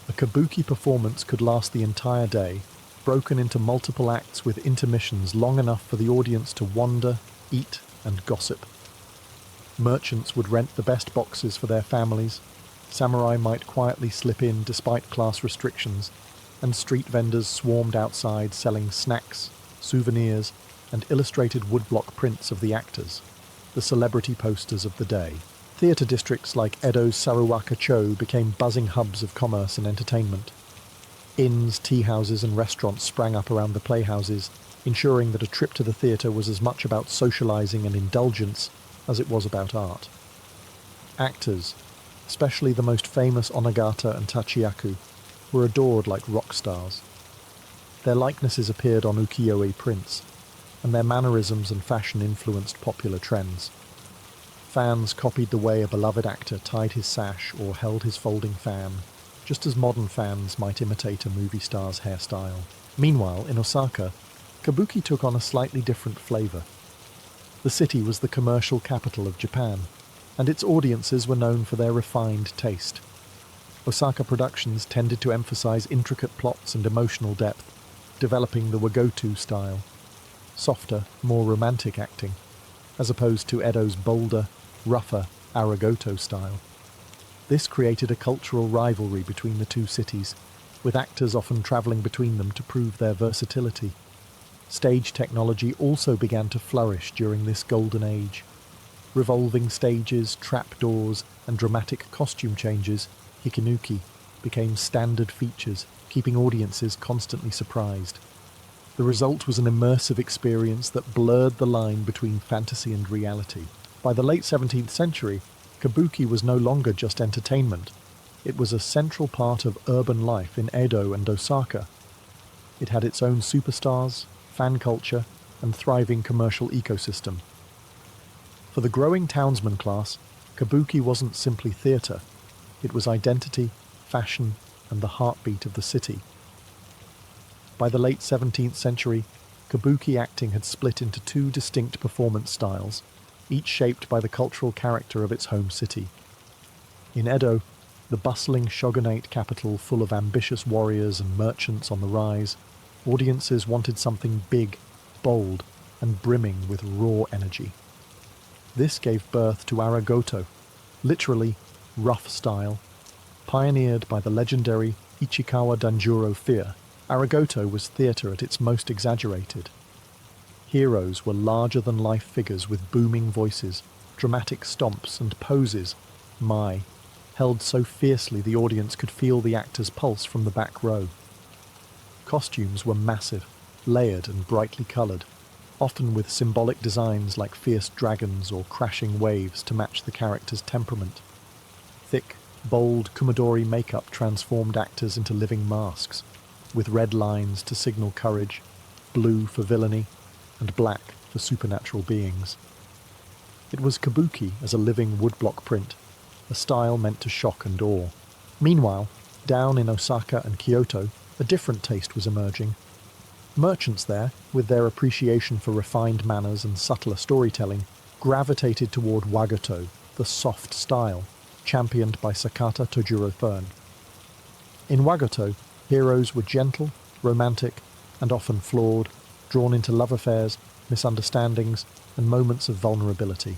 A kabuki performance could last the entire day, broken into multiple acts with intermissions long enough for the audience to wander, eat, and gossip. Merchants would rent the best boxes for their families, samurai might quietly slip in despite class restrictions, and street vendors swarmed outside selling snacks, souvenirs, and illustrated woodblock prints of the actors, the celebrity posters of the day. Theatre districts like Edo's Saruwaka-cho became buzzing hubs of commerce and entertainment. Inns, tea houses, and restaurants sprang up around the playhouses, ensuring that a trip to the theatre was as much about socializing and indulgence as it was about art. Actors, especially the most famous onagata and tachiyaku, were adored like rock stars. Their likenesses appeared on ukiyo-e prints, and their mannerisms and fashion influenced popular trends. Fans copied the way a beloved actor tied his sash or held his folding fan, just as modern fans might imitate a movie star's hairstyle. Meanwhile, in Osaka, kabuki took on a slightly different flavor. The city was the commercial capital of Japan, and its audiences were known for their refined taste. Osaka productions tended to emphasize intricate plots and emotional depth, developing the wagoto style, softer, more romantic acting, as opposed to Edo's bolder, rougher arigoto style. This created a cultural rivalry between the two cities, with actors often travelling between them to prove their versatility. Stage technology also began to flourish during this golden age. Revolving stages, trapdoors, and dramatic costume changes, hikinuki, became standard features, keeping audiences constantly surprised. The result was an immersive experience that blurred the line between fantasy and reality. By the late 17th century, kabuki was no longer just entertainment. It was a central part of urban life in Edo and Osaka. It had its own superstars, fan culture, and thriving commercial ecosystem. For the growing townsman class, kabuki wasn't simply theatre. It was identity, fashion, and the heartbeat of the city. By the late 17th century, kabuki acting had split into two distinct performance styles, each shaped by the cultural character of its home city. In Edo, the bustling shogunate capital full of ambitious warriors and merchants on the rise, audiences wanted something big, bold, and brimming with raw energy. This gave birth to Aragoto, literally rough style. Pioneered by the legendary Ichikawa Danjuro fear, Aragoto was theatre at its most exaggerated. Heroes were larger-than-life figures with booming voices, dramatic stomps and poses, held so fiercely the audience could feel the actor's pulse from the back row. Costumes were massive, layered and brightly coloured, often with symbolic designs like fierce dragons or crashing waves to match the character's temperament. Thick, bold Kumadori makeup transformed actors into living masks, with red lines to signal courage, blue for villainy, and black for supernatural beings. It was kabuki as a living woodblock print, a style meant to shock and awe. Meanwhile, down in Osaka and Kyoto, a different taste was emerging. Merchants there, with their appreciation for refined manners and subtler storytelling, gravitated toward Wagato, the soft style, championed by Sakata Tojuro Thurn. In Wagato, heroes were gentle, romantic, and often flawed, drawn into love affairs, misunderstandings, and moments of vulnerability.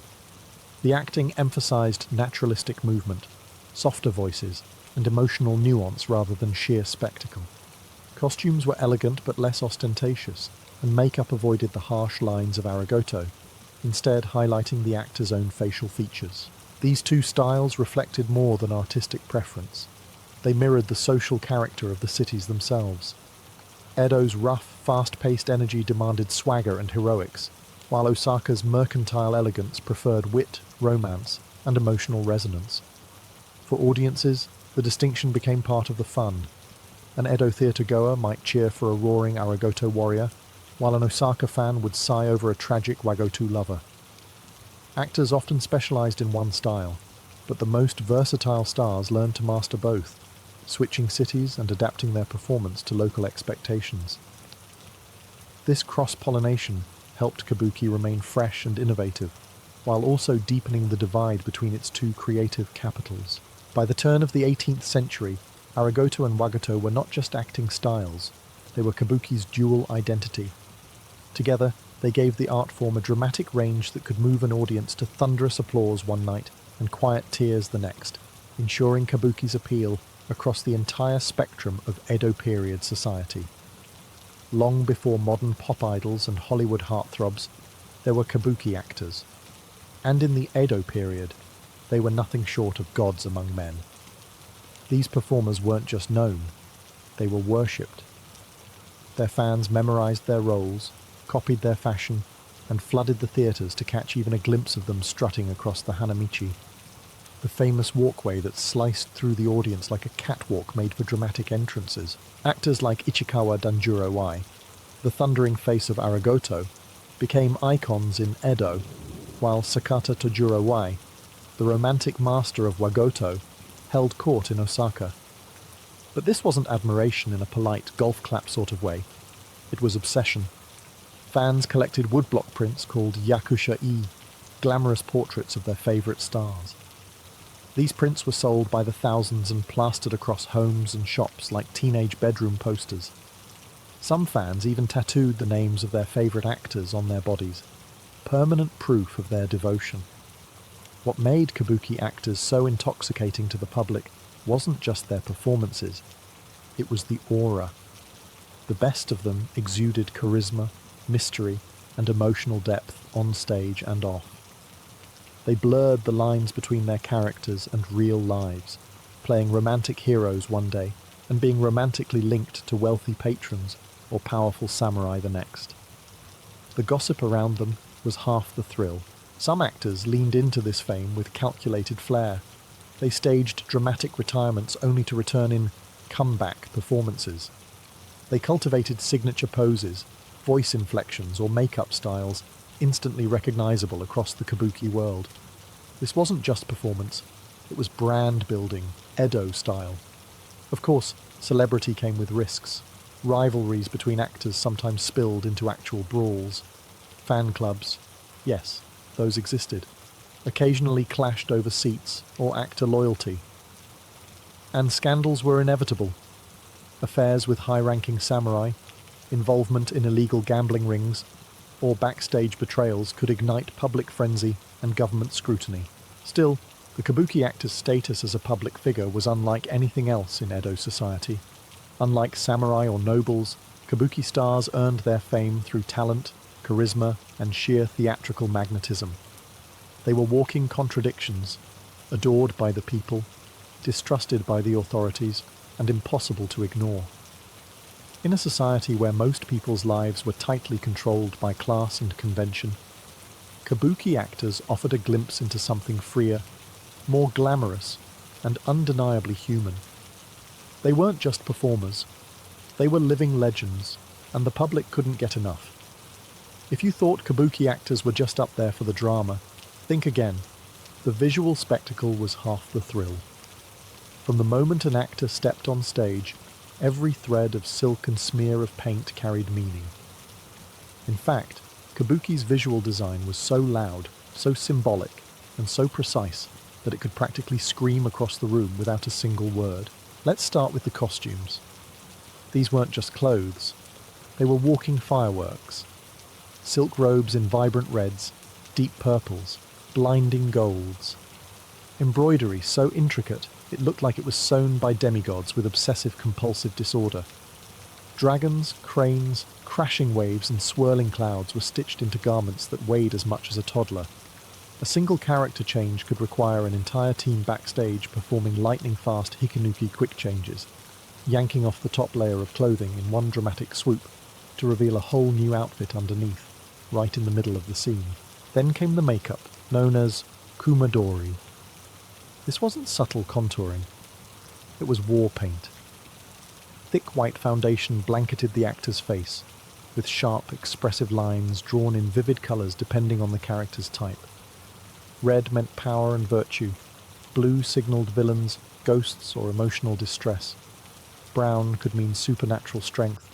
The acting emphasized naturalistic movement, softer voices, and emotional nuance rather than sheer spectacle. Costumes were elegant but less ostentatious, and makeup avoided the harsh lines of Aragoto, instead highlighting the actor's own facial features. These two styles reflected more than artistic preference. They mirrored the social character of the cities themselves. Edo's rough, fast-paced energy demanded swagger and heroics, while Osaka's mercantile elegance preferred wit, romance, and emotional resonance. For audiences, the distinction became part of the fun. An Edo theatre-goer might cheer for a roaring Aragoto warrior, while an Osaka fan would sigh over a tragic Wagoto lover. Actors often specialized in one style, but the most versatile stars learned to master both, switching cities and adapting their performance to local expectations. This cross-pollination helped kabuki remain fresh and innovative, while also deepening the divide between its two creative capitals. By the turn of the 18th century, Aragoto and Wagato were not just acting styles, they were kabuki's dual identity. Together, they gave the art form a dramatic range that could move an audience to thunderous applause one night and quiet tears the next, ensuring kabuki's appeal across the entire spectrum of Edo period society. Long before modern pop idols and Hollywood heartthrobs, there were kabuki actors. And in the Edo period, they were nothing short of gods among men. These performers weren't just known, they were worshipped. Their fans memorized their roles, copied their fashion, and flooded the theatres to catch even a glimpse of them strutting across the Hanamichi, the famous walkway that sliced through the audience like a catwalk made for dramatic entrances. Actors like Ichikawa Danjuro, the thundering face of Aragoto, became icons in Edo, while Sakata Tojuro, the romantic master of Wagoto, held court in Osaka. But this wasn't admiration in a polite golf clap sort of way. It was obsession. Fans collected woodblock prints called yakusha-e, glamorous portraits of their favourite stars. These prints were sold by the thousands and plastered across homes and shops like teenage bedroom posters. Some fans even tattooed the names of their favourite actors on their bodies, permanent proof of their devotion. What made kabuki actors so intoxicating to the public wasn't just their performances, it was the aura. The best of them exuded charisma, mystery, and emotional depth on stage and off. They blurred the lines between their characters and real lives, playing romantic heroes one day and being romantically linked to wealthy patrons, or powerful samurai the next. The gossip around them was half the thrill. Some actors leaned into this fame with calculated flair. They staged dramatic retirements only to return in comeback performances. They cultivated signature poses, voice inflections, or makeup styles instantly recognizable across the kabuki world. This wasn't just performance, it was brand building, Edo style. Of course, celebrity came with risks. Rivalries between actors sometimes spilled into actual brawls. Fan clubs, yes, those existed, occasionally clashed over seats or actor loyalty. And scandals were inevitable. Affairs with high-ranking samurai, involvement in illegal gambling rings, or backstage betrayals could ignite public frenzy and government scrutiny. Still, the kabuki actor's status as a public figure was unlike anything else in Edo society. Unlike samurai or nobles, kabuki stars earned their fame through talent, charisma, and sheer theatrical magnetism. They were walking contradictions, adored by the people, distrusted by the authorities, and impossible to ignore. In a society where most people's lives were tightly controlled by class and convention, kabuki actors offered a glimpse into something freer, more glamorous, and undeniably human. They weren't just performers, they were living legends, and the public couldn't get enough. If you thought kabuki actors were just up there for the drama, think again. The visual spectacle was half the thrill. From the moment an actor stepped on stage, every thread of silk and smear of paint carried meaning. In fact, kabuki's visual design was so loud, so symbolic, and so precise that it could practically scream across the room without a single word. Let's start with the costumes. These weren't just clothes, they were walking fireworks. Silk robes in vibrant reds, deep purples, blinding golds. Embroidery so intricate it looked like it was sewn by demigods with obsessive-compulsive disorder. Dragons, cranes, crashing waves and swirling clouds were stitched into garments that weighed as much as a toddler. A single character change could require an entire team backstage performing lightning-fast hikanuki quick changes, yanking off the top layer of clothing in one dramatic swoop to reveal a whole new outfit underneath, right in the middle of the scene. Then came the makeup, known as kumadori. This wasn't subtle contouring. It was war paint. Thick white foundation blanketed the actor's face, with sharp, expressive lines drawn in vivid colours depending on the character's type. Red meant power and virtue. Blue signalled villains, ghosts, or emotional distress. Brown could mean supernatural strength.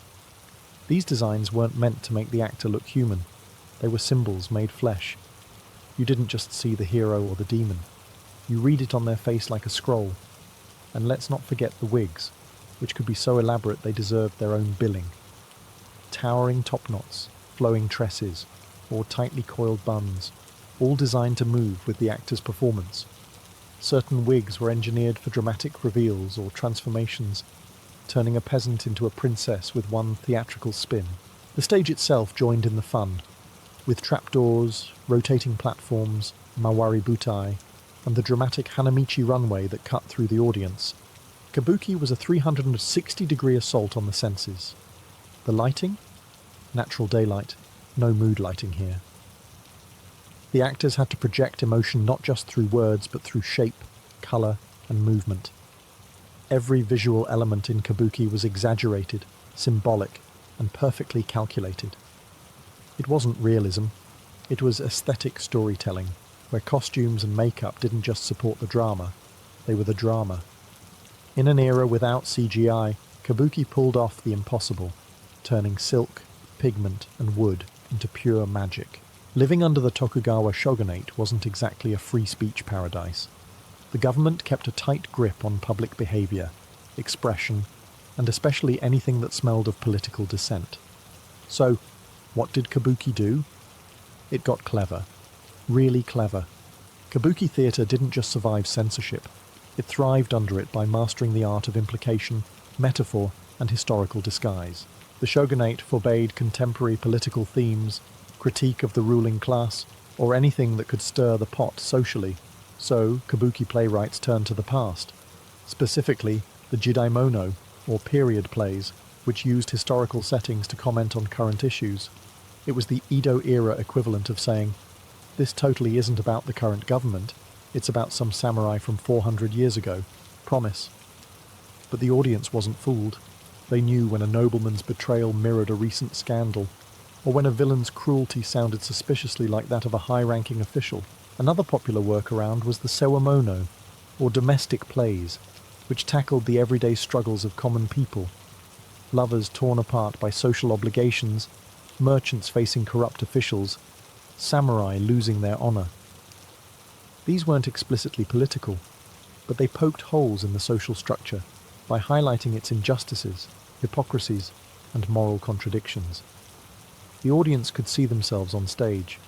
These designs weren't meant to make the actor look human. They were symbols made flesh. You didn't just see the hero or the demon. You read it on their face like a scroll. And let's not forget the wigs, which could be so elaborate they deserved their own billing. Towering top knots, flowing tresses, or tightly coiled buns, all designed to move with the actor's performance. Certain wigs were engineered for dramatic reveals or transformations, turning a peasant into a princess with one theatrical spin. The stage itself joined in the fun, with trapdoors, rotating platforms, mawari butai, and the dramatic Hanamichi runway that cut through the audience. Kabuki was a 360-degree assault on the senses. The lighting? Natural daylight, no mood lighting here. The actors had to project emotion not just through words but through shape, colour, and movement. Every visual element in kabuki was exaggerated, symbolic, and perfectly calculated. It wasn't realism, it was aesthetic storytelling, where costumes and makeup didn't just support the drama, they were the drama. In an era without CGI, kabuki pulled off the impossible, turning silk, pigment, and wood into pure magic. Living under the Tokugawa shogunate wasn't exactly a free speech paradise. The government kept a tight grip on public behaviour, expression, and especially anything that smelled of political dissent. So, what did kabuki do? It got clever. Really clever. Kabuki theatre didn't just survive censorship. It thrived under it by mastering the art of implication, metaphor, and historical disguise. The shogunate forbade contemporary political themes, critique of the ruling class, or anything that could stir the pot socially. So, kabuki playwrights turned to the past, specifically the jidaimono, or period plays, which used historical settings to comment on current issues. It was the Edo-era equivalent of saying, "This totally isn't about the current government, it's about some samurai from 400 years ago. Promise." But the audience wasn't fooled. They knew when a nobleman's betrayal mirrored a recent scandal, or when a villain's cruelty sounded suspiciously like that of a high-ranking official. Another popular workaround was the sewamono, or domestic plays, which tackled the everyday struggles of common people. Lovers torn apart by social obligations, merchants facing corrupt officials, samurai losing their honor. These weren't explicitly political, but they poked holes in the social structure by highlighting its injustices, hypocrisies, and moral contradictions. The audience could see themselves on stage,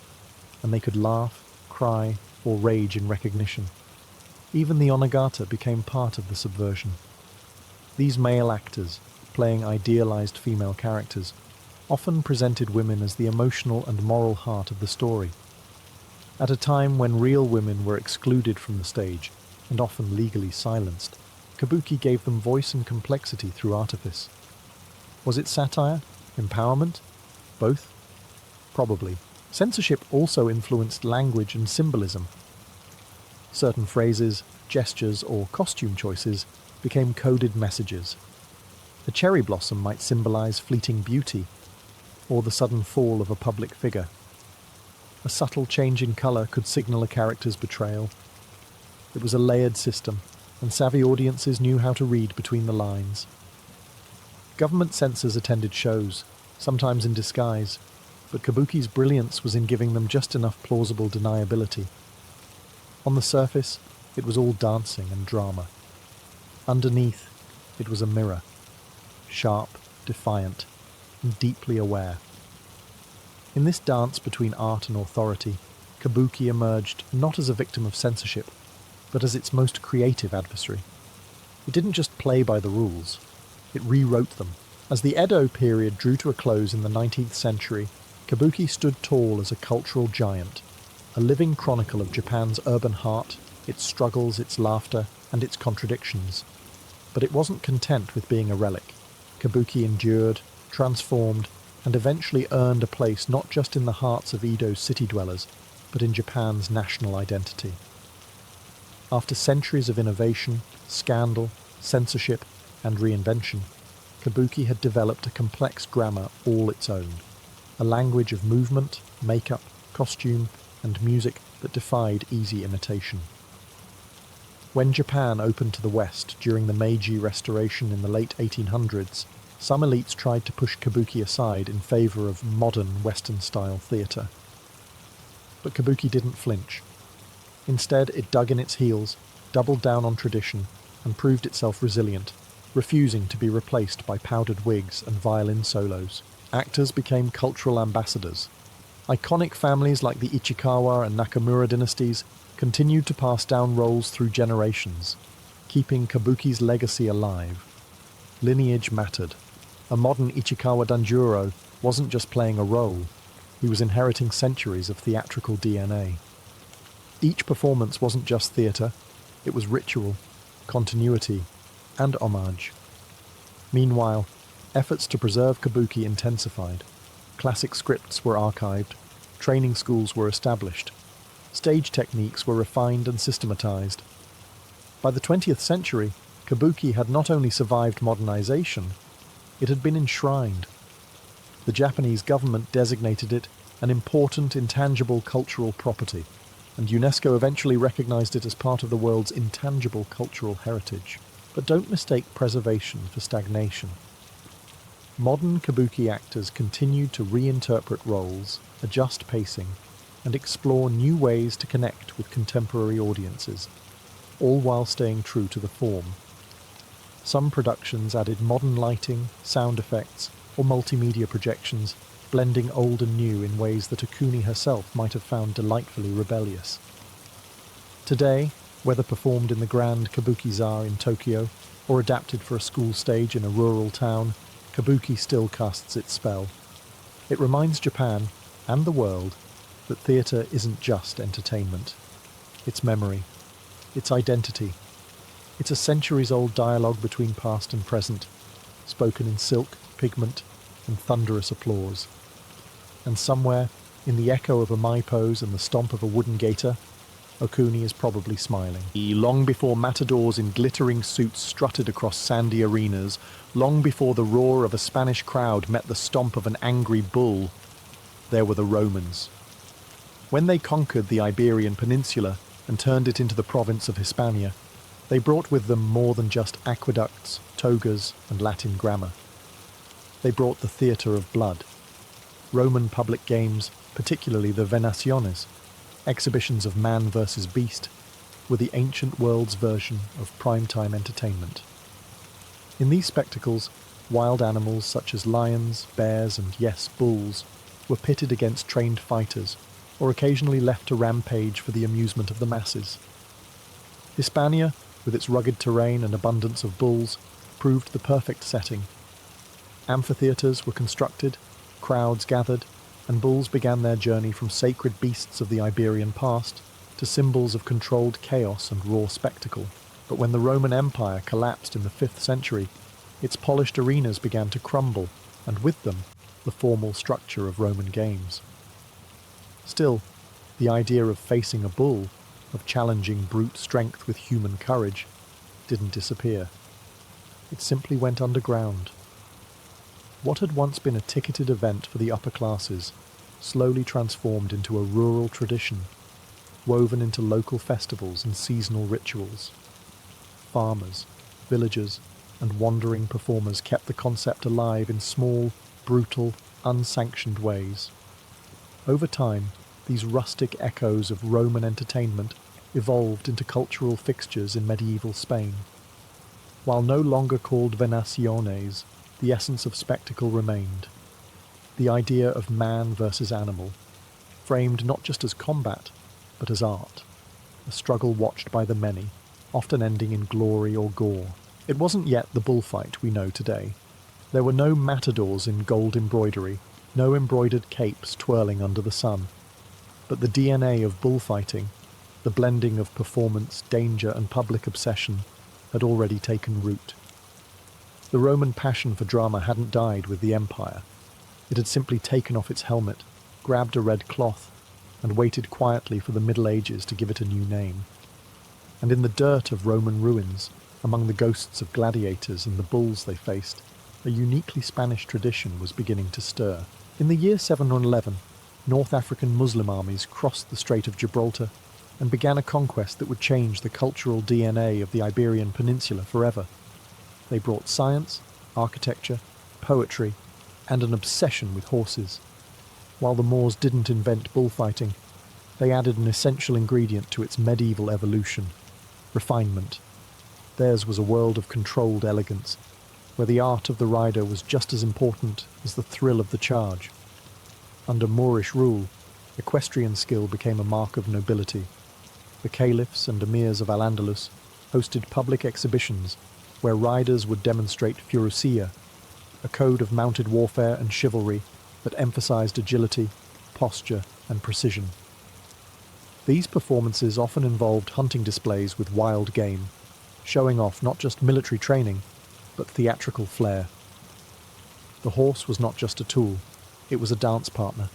and they could laugh, cry, or rage in recognition. Even the onagata became part of the subversion. These male actors, playing idealized female characters, often presented women as the emotional and moral heart of the story. At a time when real women were excluded from the stage, and often legally silenced, kabuki gave them voice and complexity through artifice. Was it satire? Empowerment? Both? Probably. Censorship also influenced language and symbolism. Certain phrases, gestures, or costume choices became coded messages. A cherry blossom might symbolize fleeting beauty, or the sudden fall of a public figure. A subtle change in color could signal a character's betrayal. It was a layered system, and savvy audiences knew how to read between the lines. Government censors attended shows, sometimes in disguise, but kabuki's brilliance was in giving them just enough plausible deniability. On the surface, it was all dancing and drama. Underneath, it was a mirror, sharp, defiant, and deeply aware. In this dance between art and authority, kabuki emerged not as a victim of censorship, but as its most creative adversary. It didn't just play by the rules, it rewrote them. As the Edo period drew to a close in the 19th century, kabuki stood tall as a cultural giant, a living chronicle of Japan's urban heart, its struggles, its laughter, and its contradictions. But it wasn't content with being a relic. Kabuki endured, transformed, and eventually earned a place not just in the hearts of Edo's city dwellers, but in Japan's national identity. After centuries of innovation, scandal, censorship, and reinvention, kabuki had developed a complex grammar all its own, a language of movement, makeup, costume, and music that defied easy imitation. When Japan opened to the West during the Meiji Restoration in the late 1800s, some elites tried to push kabuki aside in favor of modern Western-style theater. But kabuki didn't flinch. Instead, it dug in its heels, doubled down on tradition, and proved itself resilient, refusing to be replaced by powdered wigs and violin solos. Actors became cultural ambassadors. Iconic families like the Ichikawa and Nakamura dynasties continued to pass down roles through generations, keeping kabuki's legacy alive. Lineage mattered. A modern Ichikawa Danjuro wasn't just playing a role, he was inheriting centuries of theatrical DNA. Each performance wasn't just theatre, it was ritual, continuity, and homage. Meanwhile, efforts to preserve kabuki intensified. Classic scripts were archived, training schools were established, stage techniques were refined and systematized. By the 20th century, kabuki had not only survived modernization, it had been enshrined. The Japanese government designated it an important intangible cultural property, and UNESCO eventually recognized it as part of the world's intangible cultural heritage. But don't mistake preservation for stagnation. Modern kabuki actors continued to reinterpret roles, adjust pacing, and explore new ways to connect with contemporary audiences, all while staying true to the form. Some productions added modern lighting, sound effects, or multimedia projections, blending old and new in ways that Okuni herself might have found delightfully rebellious. Today, whether performed in the grand Kabuki-za in Tokyo or adapted for a school stage in a rural town, kabuki still casts its spell. It reminds Japan, and the world, that theatre isn't just entertainment. It's memory. It's identity. It's a centuries-old dialogue between past and present, spoken in silk, pigment, and thunderous applause. And somewhere, in the echo of a Mai pose and the stomp of a wooden gaiter, Okuni is probably smiling. Long before matadors in glittering suits strutted across sandy arenas, long before the roar of a Spanish crowd met the stomp of an angry bull, there were the Romans. When they conquered the Iberian Peninsula and turned it into the province of Hispania, they brought with them more than just aqueducts, togas, and Latin grammar. They brought the theatre of blood. Roman public games, particularly the venaciones, exhibitions of man versus beast, were the ancient world's version of primetime entertainment. In these spectacles, wild animals such as lions, bears, and yes, bulls, were pitted against trained fighters, or occasionally left to rampage for the amusement of the masses. Hispania, with its rugged terrain and abundance of bulls, proved the perfect setting. Amphitheatres were constructed, crowds gathered, and bulls began their journey from sacred beasts of the Iberian past to symbols of controlled chaos and raw spectacle. But when the Roman Empire collapsed in the 5th century, its polished arenas began to crumble, and with them, the formal structure of Roman games. Still, the idea of facing a bull, of challenging brute strength with human courage, didn't disappear. It simply went underground. What had once been a ticketed event for the upper classes slowly transformed into a rural tradition, woven into local festivals and seasonal rituals. Farmers, villagers, and wandering performers kept the concept alive in small, brutal, unsanctioned ways. Over time, these rustic echoes of Roman entertainment evolved into cultural fixtures in medieval Spain. While no longer called venaciones, the essence of spectacle remained. The idea of man versus animal, framed not just as combat, but as art. A struggle watched by the many, often ending in glory or gore. It wasn't yet the bullfight we know today. There were no matadors in gold embroidery, no embroidered capes twirling under the sun. But the DNA of bullfighting, the blending of performance, danger, and public obsession, had already taken root. The Roman passion for drama hadn't died with the empire. It had simply taken off its helmet, grabbed a red cloth, and waited quietly for the Middle Ages to give it a new name. And in the dirt of Roman ruins, among the ghosts of gladiators and the bulls they faced, a uniquely Spanish tradition was beginning to stir. In the year 711, North African Muslim armies crossed the Strait of Gibraltar and began a conquest that would change the cultural DNA of the Iberian Peninsula forever. They brought science, architecture, poetry, and an obsession with horses. While the Moors didn't invent bullfighting, they added an essential ingredient to its medieval evolution: refinement. Theirs was a world of controlled elegance, where the art of the rider was just as important as the thrill of the charge. Under Moorish rule, equestrian skill became a mark of nobility. The caliphs and emirs of Al-Andalus hosted public exhibitions where riders would demonstrate furucía, a code of mounted warfare and chivalry that emphasized agility, posture, and precision. These performances often involved hunting displays with wild game, showing off not just military training, but theatrical flair. The horse was not just a tool, it was a dance partner,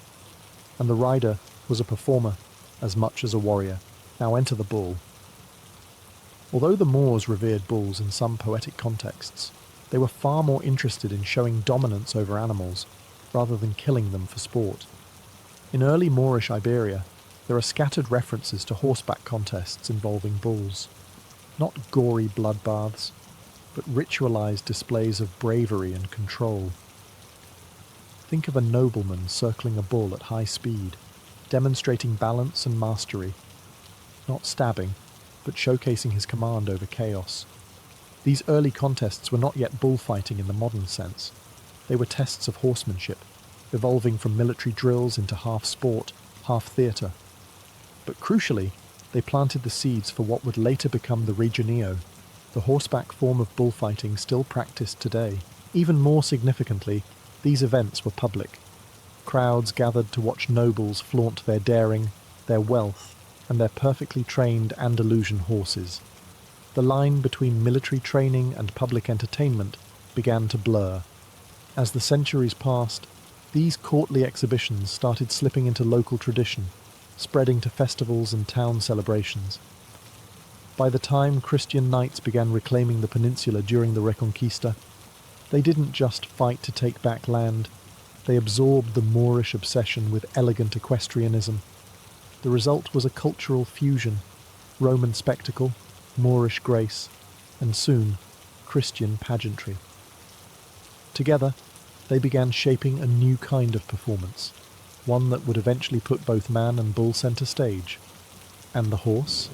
and the rider was a performer as much as a warrior. Now enter the bull. Although the Moors revered bulls in some poetic contexts, they were far more interested in showing dominance over animals, rather than killing them for sport. In early Moorish Iberia, there are scattered references to horseback contests involving bulls. Not gory bloodbaths, but ritualized displays of bravery and control. Think of a nobleman circling a bull at high speed, demonstrating balance and mastery, not stabbing, but showcasing his command over chaos. These early contests were not yet bullfighting in the modern sense. They were tests of horsemanship, evolving from military drills into half sport, half theatre. But crucially, they planted the seeds for what would later become the regionio, the horseback form of bullfighting still practiced today. Even more significantly, these events were public. Crowds gathered to watch nobles flaunt their daring, their wealth, and their perfectly trained Andalusian horses. The line between military training and public entertainment began to blur. As the centuries passed, these courtly exhibitions started slipping into local tradition, spreading to festivals and town celebrations. By the time Christian knights began reclaiming the peninsula during the Reconquista, they didn't just fight to take back land, they absorbed the Moorish obsession with elegant equestrianism. The result was a cultural fusion: Roman spectacle, Moorish grace, and soon, Christian pageantry. Together, they began shaping a new kind of performance, one that would eventually put both man and bull center stage. And the horse?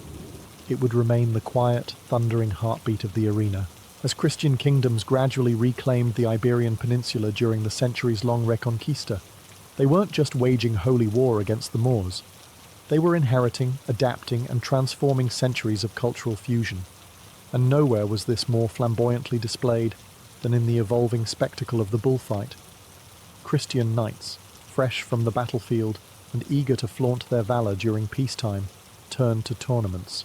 It would remain the quiet, thundering heartbeat of the arena. As Christian kingdoms gradually reclaimed the Iberian Peninsula during the centuries-long Reconquista, they weren't just waging holy war against the Moors. They were inheriting, adapting, and transforming centuries of cultural fusion. And nowhere was this more flamboyantly displayed than in the evolving spectacle of the bullfight. Christian knights, fresh from the battlefield and eager to flaunt their valor during peacetime, turned to tournaments.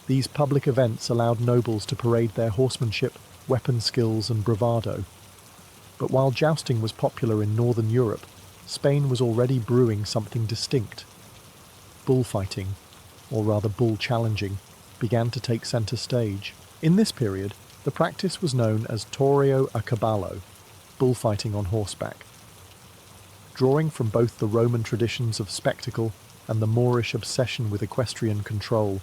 These public events allowed nobles to parade their horsemanship, weapon skills, and bravado. But while jousting was popular in northern Europe, Spain was already brewing something distinct. Bullfighting, or rather bull challenging, began to take center stage. In this period, the practice was known as toreo a caballo, bullfighting on horseback. Drawing from both the Roman traditions of spectacle and the Moorish obsession with equestrian control,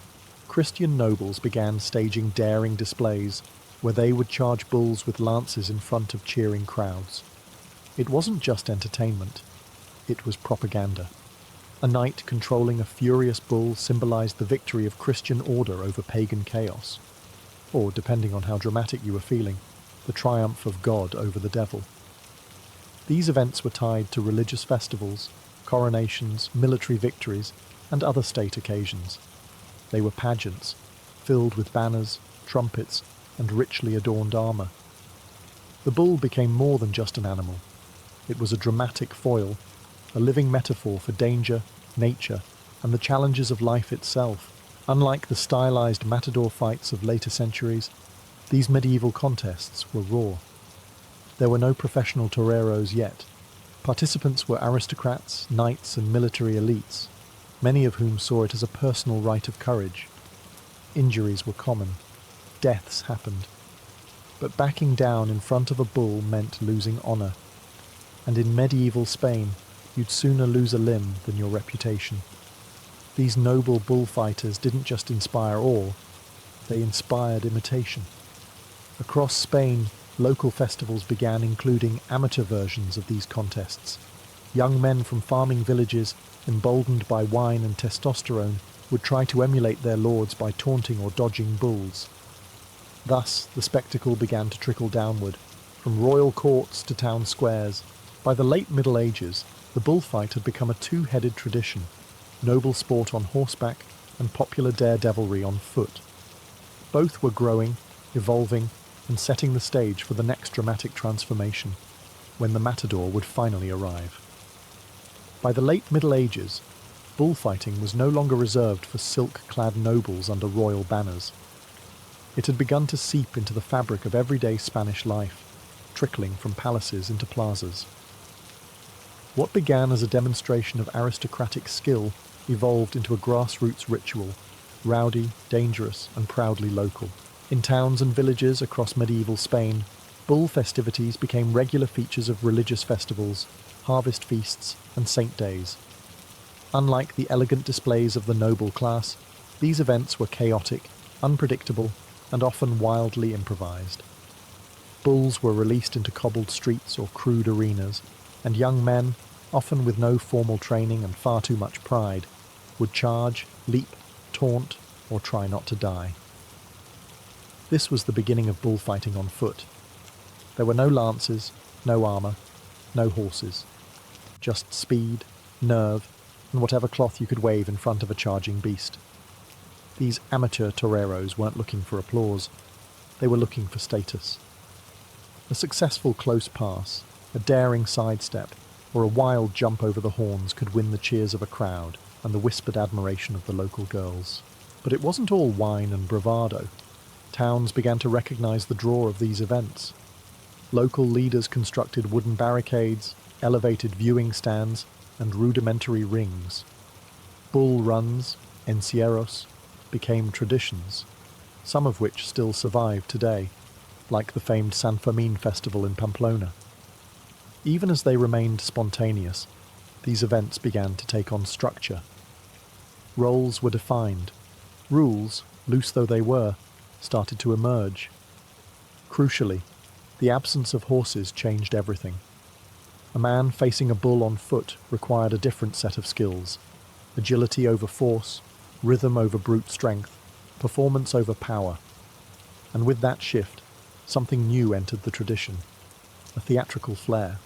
Christian nobles began staging daring displays where they would charge bulls with lances in front of cheering crowds. It wasn't just entertainment, it was propaganda. A knight controlling a furious bull symbolized the victory of Christian order over pagan chaos, or, depending on how dramatic you were feeling, the triumph of God over the devil. These events were tied to religious festivals, coronations, military victories, and other state occasions. They were pageants, filled with banners, trumpets, and richly adorned armor. The bull became more than just an animal. It was a dramatic foil, a living metaphor for danger, nature, and the challenges of life itself. Unlike the stylized matador fights of later centuries, these medieval contests were raw. There were no professional toreros yet. Participants were aristocrats, knights, and military elites, many of whom saw it as a personal rite of courage. Injuries were common. Deaths happened. But backing down in front of a bull meant losing honor. And in medieval Spain, you'd sooner lose a limb than your reputation. These noble bullfighters didn't just inspire awe, they inspired imitation. Across Spain, local festivals began including amateur versions of these contests. Young men from farming villages, emboldened by wine and testosterone, would try to emulate their lords by taunting or dodging bulls. Thus, the spectacle began to trickle downward, from royal courts to town squares. By the late Middle Ages, the bullfight had become a two-headed tradition: noble sport on horseback and popular daredevilry on foot. Both were growing, evolving, and setting the stage for the next dramatic transformation, when the matador would finally arrive. By the late Middle Ages, bullfighting was no longer reserved for silk-clad nobles under royal banners. It had begun to seep into the fabric of everyday Spanish life, trickling from palaces into plazas. What began as a demonstration of aristocratic skill evolved into a grassroots ritual, rowdy, dangerous, and proudly local. In towns and villages across medieval Spain, bull festivities became regular features of religious festivals, harvest feasts, and saint days. Unlike the elegant displays of the noble class, these events were chaotic, unpredictable, and often wildly improvised. Bulls were released into cobbled streets or crude arenas, and young men, often with no formal training and far too much pride, would charge, leap, taunt, or try not to die. This was the beginning of bullfighting on foot. There were no lances, no armor, no horses. Just speed, nerve, and whatever cloth you could wave in front of a charging beast. These amateur toreros weren't looking for applause. They were looking for status. A successful close pass, a daring sidestep, or a wild jump over the horns could win the cheers of a crowd and the whispered admiration of the local girls. But it wasn't all wine and bravado. Towns began to recognize the draw of these events. Local leaders constructed wooden barricades, elevated viewing stands, and rudimentary rings. Bull runs, encierros, became traditions, some of which still survive today, like the famed San Fermin festival in Pamplona. Even as they remained spontaneous, these events began to take on structure. Roles were defined. Rules, loose though they were, started to emerge. Crucially, the absence of horses changed everything. A man facing a bull on foot required a different set of skills: agility over force, rhythm over brute strength, performance over power. And with that shift, something new entered the tradition: a theatrical flair.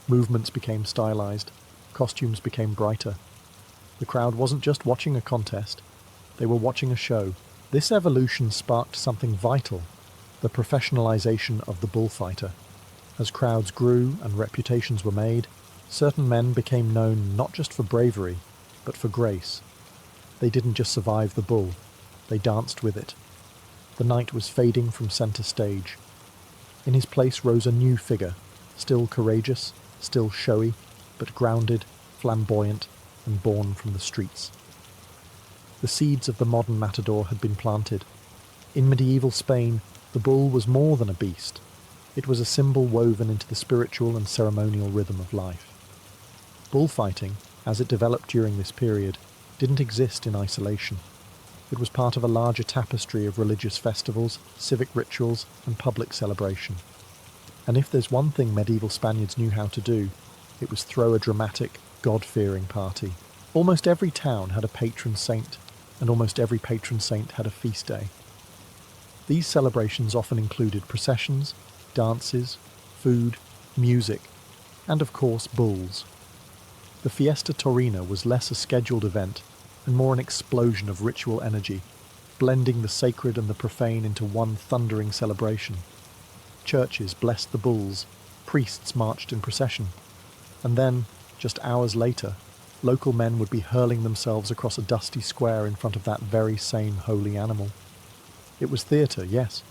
Movements became stylized, costumes became brighter. The crowd wasn't just watching a contest, they were watching a show. This evolution sparked something vital: the professionalization of the bullfighter. As crowds grew and reputations were made, certain men became known not just for bravery, but for grace. They didn't just survive the bull, they danced with it. The knight was fading from center stage. In his place rose a new figure, still courageous, still showy, but grounded, flamboyant, and born from the streets. The seeds of the modern matador had been planted. In medieval Spain, the bull was more than a beast. It was a symbol woven into the spiritual and ceremonial rhythm of life. Bullfighting, as it developed during this period, didn't exist in isolation. It was part of a larger tapestry of religious festivals, civic rituals, and public celebration. And if there's one thing medieval Spaniards knew how to do, it was throw a dramatic, God-fearing party. Almost every town had a patron saint, and almost every patron saint had a feast day. These celebrations often included processions, dances, food, music, and of course bulls. The Fiesta Taurina was less a scheduled event and more an explosion of ritual energy, blending the sacred and the profane into one thundering celebration. Churches blessed the bulls, priests marched in procession, and then, just hours later, local men would be hurling themselves across a dusty square in front of that very same holy animal. It was theatre, yes,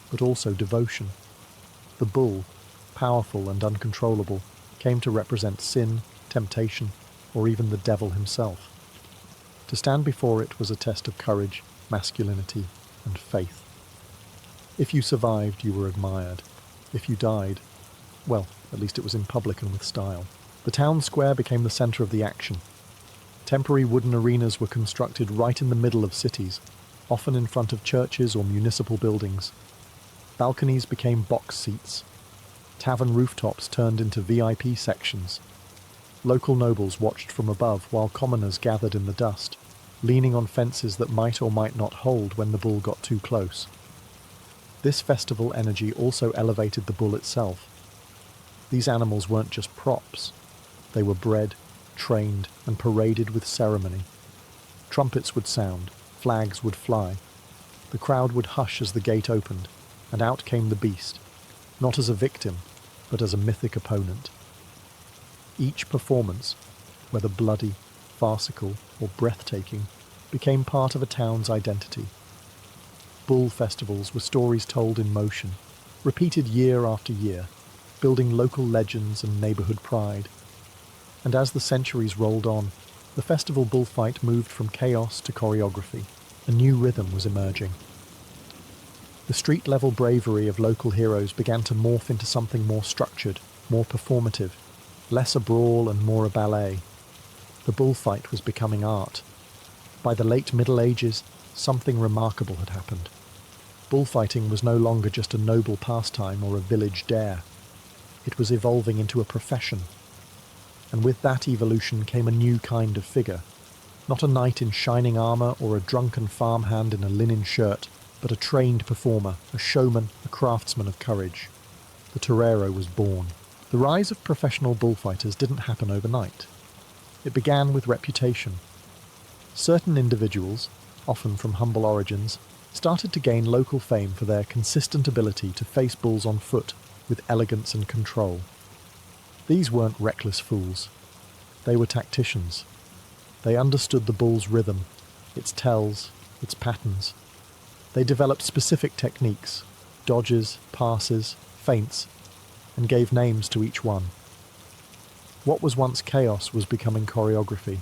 but also devotion. The bull, powerful and uncontrollable, came to represent sin, temptation, or even the devil himself. To stand before it was a test of courage, masculinity, and faith. If you survived, you were admired. If you died, well, at least it was in public and with style. The town square became the centre of the action. Temporary wooden arenas were constructed right in the middle of cities, often in front of churches or municipal buildings. Balconies became box seats. Tavern rooftops turned into VIP sections. Local nobles watched from above while commoners gathered in the dust, leaning on fences that might or might not hold when the bull got too close. This festival energy also elevated the bull itself. These animals weren't just props. They were bred, trained, and paraded with ceremony. Trumpets would sound, flags would fly. The crowd would hush as the gate opened, and out came the beast, not as a victim, but as a mythic opponent. Each performance, whether bloody, farcical, or breathtaking, became part of a town's identity. Bull festivals were stories told in motion, repeated year after year, building local legends and neighbourhood pride. And as the centuries rolled on, the festival bullfight moved from chaos to choreography. A new rhythm was emerging. The street-level bravery of local heroes began to morph into something more structured, more performative, less a brawl and more a ballet. The bullfight was becoming art. By the late Middle Ages, something remarkable had happened. Bullfighting was no longer just a noble pastime or a village dare. It was evolving into a profession. And with that evolution came a new kind of figure. Not a knight in shining armour or a drunken farmhand in a linen shirt, but a trained performer, a showman, a craftsman of courage. The torero was born. The rise of professional bullfighters didn't happen overnight. It began with reputation. Certain individuals, often from humble origins, started to gain local fame for their consistent ability to face bulls on foot with elegance and control. These weren't reckless fools. They were tacticians. They understood the bull's rhythm, its tells, its patterns. They developed specific techniques, dodges, passes, feints, and gave names to each one. What was once chaos was becoming choreography.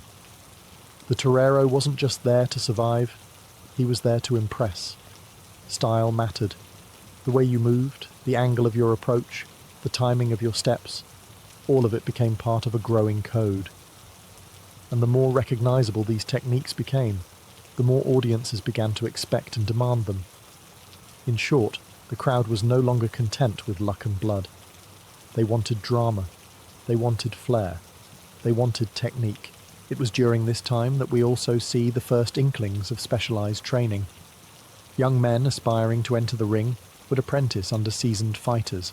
The torero wasn't just there to survive, he was there to impress. Style mattered. The way you moved, the angle of your approach, the timing of your steps, all of it became part of a growing code. And the more recognizable these techniques became, the more audiences began to expect and demand them. In short, the crowd was no longer content with luck and blood. They wanted drama. They wanted flair. They wanted technique. It was during this time that we also see the first inklings of specialized training. Young men aspiring to enter the ring would apprentice under seasoned fighters.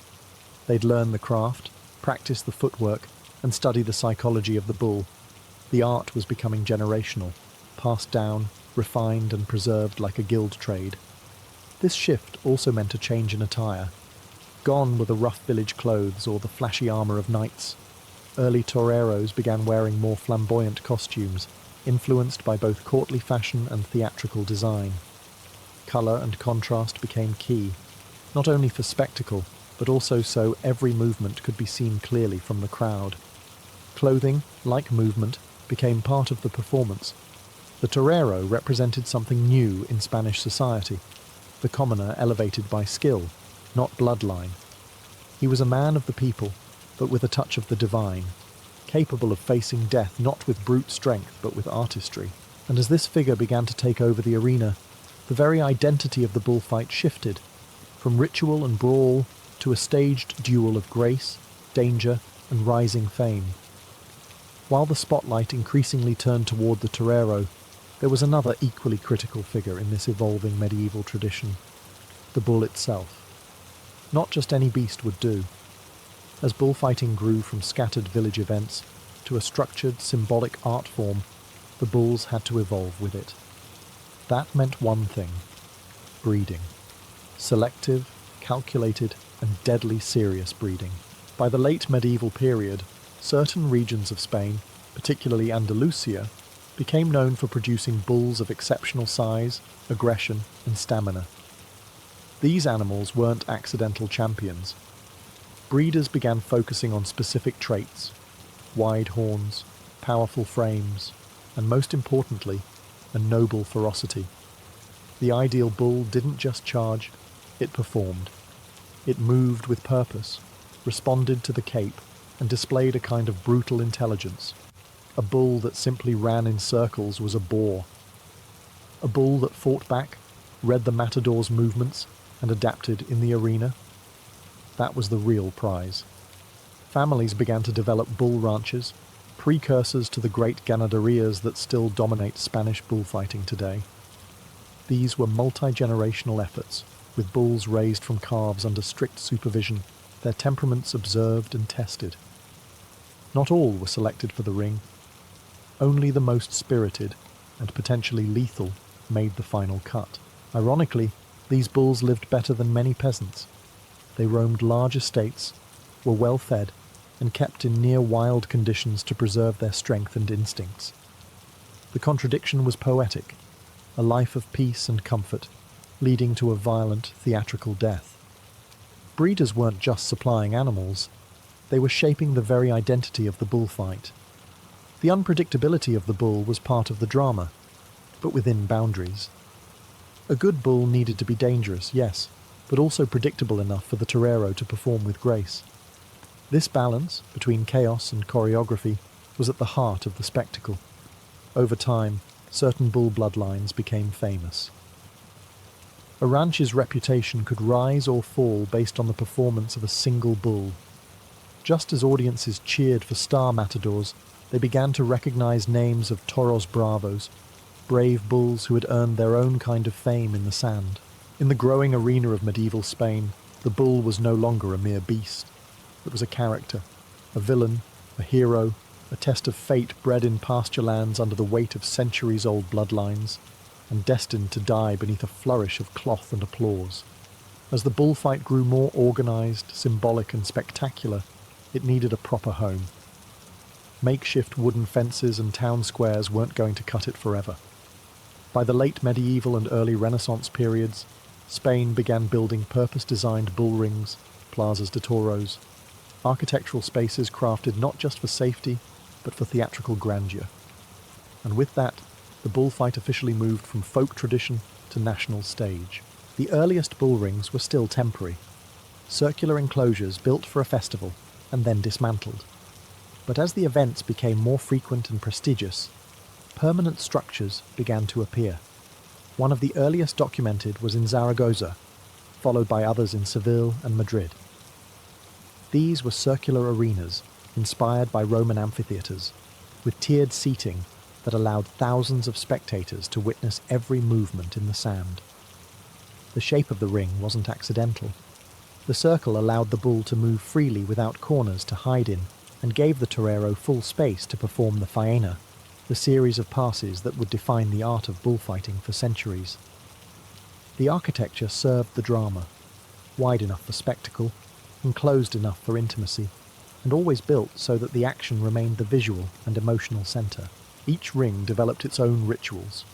They'd learn the craft, practice the footwork, and study the psychology of the bull. The art was becoming generational, passed down, refined and preserved like a guild trade. This shift also meant a change in attire. Gone were the rough village clothes or the flashy armor of knights. Early toreros began wearing more flamboyant costumes, influenced by both courtly fashion and theatrical design. Colour and contrast became key, not only for spectacle, but also so every movement could be seen clearly from the crowd. Clothing, like movement, became part of the performance. The torero represented something new in Spanish society, the commoner elevated by skill, not bloodline. He was a man of the people, but with a touch of the divine, capable of facing death not with brute strength but with artistry. And as this figure began to take over the arena, the very identity of the bullfight shifted, from ritual and brawl to a staged duel of grace, danger, and rising fame. While the spotlight increasingly turned toward the torero, there was another equally critical figure in this evolving medieval tradition: the bull itself. Not just any beast would do. As bullfighting grew from scattered village events to a structured, symbolic art form, the bulls had to evolve with it. That meant one thing: breeding. Selective, calculated, and deadly serious breeding. By the late medieval period, certain regions of Spain, particularly Andalusia, became known for producing bulls of exceptional size, aggression, and stamina. These animals weren't accidental champions. Breeders began focusing on specific traits: wide horns, powerful frames, and most importantly, a noble ferocity. The ideal bull didn't just charge, it performed. It moved with purpose, responded to the cape, and displayed a kind of brutal intelligence. A bull that simply ran in circles was a bore. A bull that fought back, read the matador's movements, and adapted in the arena. That was the real prize. Families began to develop bull ranches, precursors to the great ganaderias that still dominate Spanish bullfighting today. These were multi-generational efforts, with bulls raised from calves under strict supervision, their temperaments observed and tested. Not all were selected for the ring. Only the most spirited, and potentially lethal, made the final cut. Ironically, these bulls lived better than many peasants. They roamed large estates, were well fed, and kept in near-wild conditions to preserve their strength and instincts. The contradiction was poetic, a life of peace and comfort, leading to a violent, theatrical death. Breeders weren't just supplying animals, they were shaping the very identity of the bullfight. The unpredictability of the bull was part of the drama, but within boundaries. A good bull needed to be dangerous, yes, but also predictable enough for the torero to perform with grace. This balance between chaos and choreography was at the heart of the spectacle. Over time, certain bull bloodlines became famous. A ranch's reputation could rise or fall based on the performance of a single bull. Just as audiences cheered for star matadors, they began to recognize names of toros bravos, brave bulls who had earned their own kind of fame in the sand. In the growing arena of medieval Spain, the bull was no longer a mere beast. It was a character, a villain, a hero, a test of fate bred in pasture lands under the weight of centuries-old bloodlines, and destined to die beneath a flourish of cloth and applause. As the bullfight grew more organized, symbolic, and spectacular, it needed a proper home. Makeshift wooden fences and town squares weren't going to cut it forever. By the late medieval and early Renaissance periods, Spain began building purpose-designed bull rings, plazas de toros, architectural spaces crafted not just for safety, but for theatrical grandeur. And with that, the bullfight officially moved from folk tradition to national stage. The earliest bull rings were still temporary, circular enclosures built for a festival and then dismantled. But as the events became more frequent and prestigious, permanent structures began to appear. One of the earliest documented was in Zaragoza, followed by others in Seville and Madrid. These were circular arenas inspired by Roman amphitheatres, with tiered seating that allowed thousands of spectators to witness every movement in the sand. The shape of the ring wasn't accidental. The circle allowed the bull to move freely without corners to hide in, and gave the torero full space to perform the faena, the series of passes that would define the art of bullfighting for centuries. The architecture served the drama, wide enough for spectacle, enclosed enough for intimacy, and always built so that the action remained the visual and emotional centre. Each ring developed its own rituals.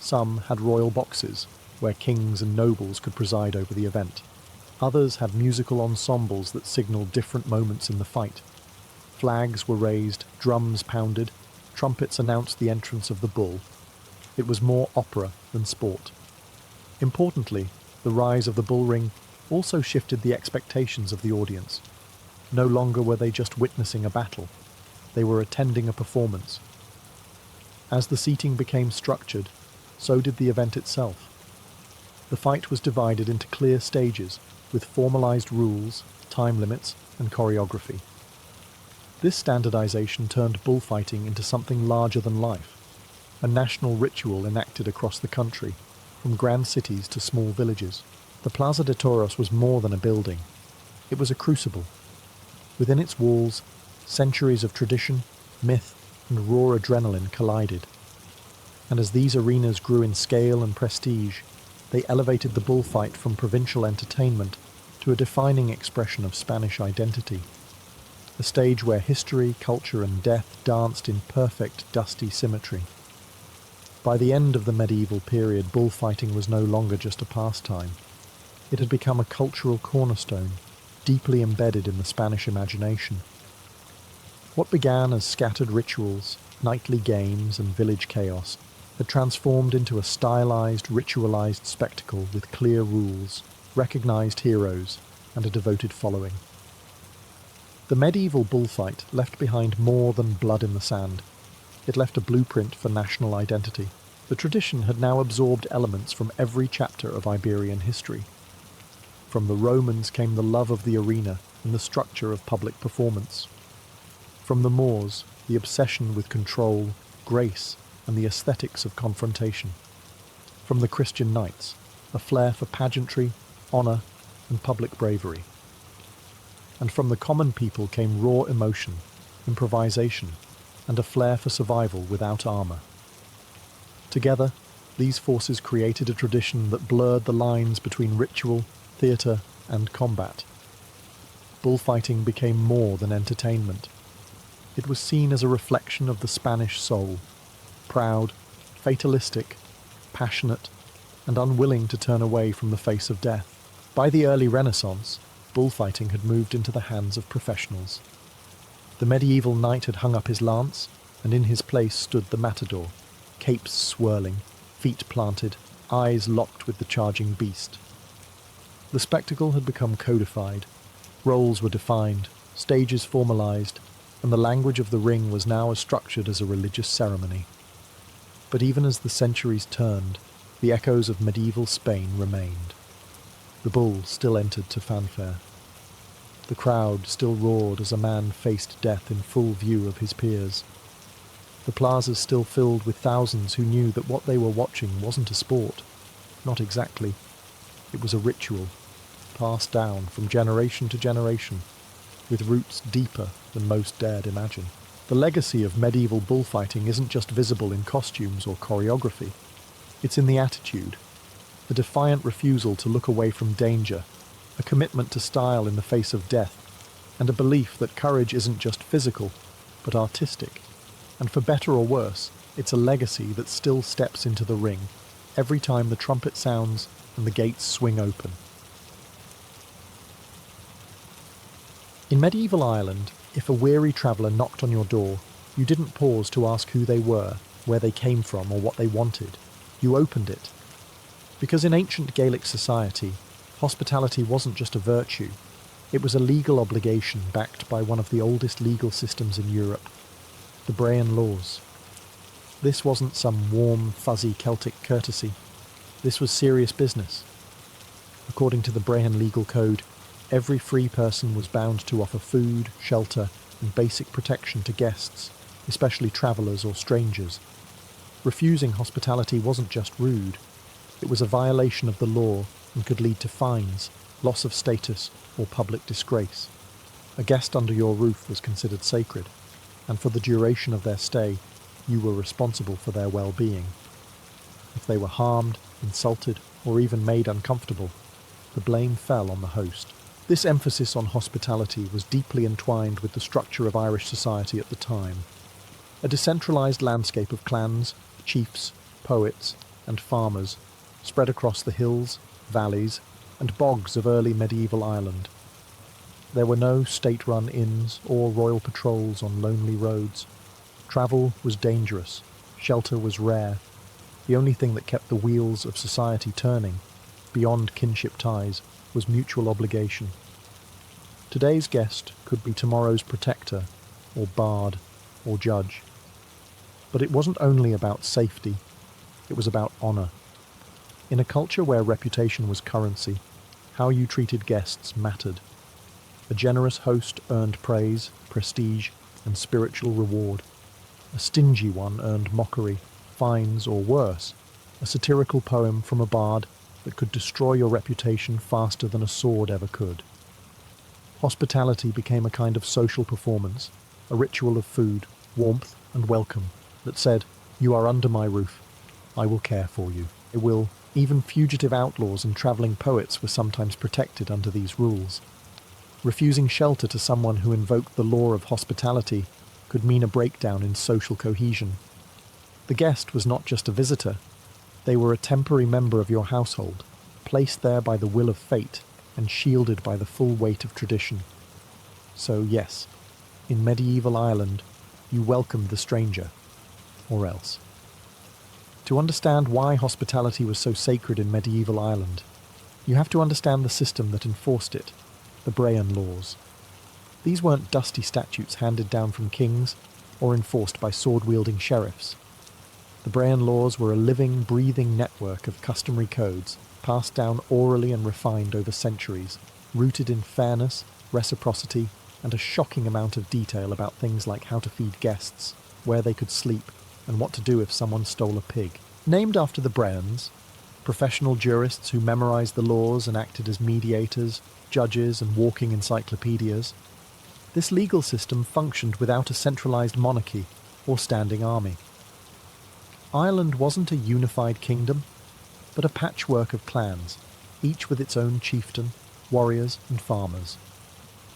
Some had royal boxes, where kings and nobles could preside over the event. Others had musical ensembles that signalled different moments in the fight. Flags were raised, drums pounded, trumpets announced the entrance of the bull. It was more opera than sport. Importantly, the rise of the bull ring also shifted the expectations of the audience. No longer were they just witnessing a battle, they were attending a performance. As the seating became structured, so did the event itself. The fight was divided into clear stages, with formalized rules, time limits, and choreography. This standardization turned bullfighting into something larger than life, a national ritual enacted across the country, from grand cities to small villages. The Plaza de Toros was more than a building. It was a crucible. Within its walls, centuries of tradition, myth, and raw adrenaline collided. And as these arenas grew in scale and prestige, they elevated the bullfight from provincial entertainment to a defining expression of Spanish identity. A stage where history, culture, and death danced in perfect, dusty symmetry. By the end of the medieval period, bullfighting was no longer just a pastime. It had become a cultural cornerstone, deeply embedded in the Spanish imagination. What began as scattered rituals, nightly games, and village chaos had transformed into a stylized, ritualized spectacle with clear rules, recognized heroes, and a devoted following. The medieval bullfight left behind more than blood in the sand. It left a blueprint for national identity. The tradition had now absorbed elements from every chapter of Iberian history. From the Romans came the love of the arena and the structure of public performance. From the Moors, the obsession with control, grace, and the aesthetics of confrontation. From the Christian knights, a flair for pageantry, honour, and public bravery. And from the common people came raw emotion, improvisation, and a flair for survival without armour. Together, these forces created a tradition that blurred the lines between ritual, theatre, and combat. Bullfighting became more than entertainment. It was seen as a reflection of the Spanish soul, proud, fatalistic, passionate, and unwilling to turn away from the face of death. By the early Renaissance, bullfighting had moved into the hands of professionals. The medieval knight had hung up his lance, and in his place stood the matador, capes swirling, feet planted, eyes locked with the charging beast. The spectacle had become codified, roles were defined, stages formalized, and the language of the ring was now as structured as a religious ceremony. But even as the centuries turned, the echoes of medieval Spain remained. The bull still entered to fanfare. The crowd still roared as a man faced death in full view of his peers. The plazas still filled with thousands who knew that what they were watching wasn't a sport. Not exactly. It was a ritual, passed down from generation to generation, with roots deeper than most dared imagine. The legacy of medieval bullfighting isn't just visible in costumes or choreography. It's in the attitude, a defiant refusal to look away from danger, a commitment to style in the face of death, and a belief that courage isn't just physical, but artistic. And for better or worse, it's a legacy that still steps into the ring every time the trumpet sounds and the gates swing open. In medieval Ireland, if a weary traveller knocked on your door, you didn't pause to ask who they were, where they came from, or what they wanted. You opened it. Because in ancient Gaelic society, hospitality wasn't just a virtue, it was a legal obligation backed by one of the oldest legal systems in Europe, the Brehon laws. This wasn't some warm, fuzzy Celtic courtesy. This was serious business. According to the Brehon legal code, every free person was bound to offer food, shelter, and basic protection to guests, especially travellers or strangers. Refusing hospitality wasn't just rude, it was a violation of the law and could lead to fines, loss of status, or public disgrace. A guest under your roof was considered sacred, and for the duration of their stay, you were responsible for their well-being. If they were harmed, insulted, or even made uncomfortable, the blame fell on the host. This emphasis on hospitality was deeply entwined with the structure of Irish society at the time. A decentralised landscape of clans, chiefs, poets, and farmers spread across the hills, valleys, and bogs of early medieval Ireland. There were no state-run inns or royal patrols on lonely roads. Travel was dangerous, shelter was rare. The only thing that kept the wheels of society turning, beyond kinship ties, was mutual obligation. Today's guest could be tomorrow's protector, or bard, or judge. But it wasn't only about safety, it was about honour. In a culture where reputation was currency, how you treated guests mattered. A generous host earned praise, prestige, and spiritual reward. A stingy one earned mockery, fines, or worse, a satirical poem from a bard that could destroy your reputation faster than a sword ever could. Hospitality became a kind of social performance, a ritual of food, warmth, and welcome that said, "You are under my roof. I will care for you. I will." Even fugitive outlaws and travelling poets were sometimes protected under these rules. Refusing shelter to someone who invoked the law of hospitality could mean a breakdown in social cohesion. The guest was not just a visitor. They were a temporary member of your household, placed there by the will of fate and shielded by the full weight of tradition. So yes, in medieval Ireland, you welcomed the stranger, or else. To understand why hospitality was so sacred in medieval Ireland, you have to understand the system that enforced it, the Brehon laws. These weren't dusty statutes handed down from kings or enforced by sword-wielding sheriffs. The Brehon laws were a living, breathing network of customary codes passed down orally and refined over centuries, rooted in fairness, reciprocity, and a shocking amount of detail about things like how to feed guests, where they could sleep, and what to do if someone stole a pig. Named after the Brehons, professional jurists who memorized the laws and acted as mediators, judges, and walking encyclopedias, this legal system functioned without a centralized monarchy or standing army. Ireland wasn't a unified kingdom, but a patchwork of clans, each with its own chieftain, warriors, and farmers.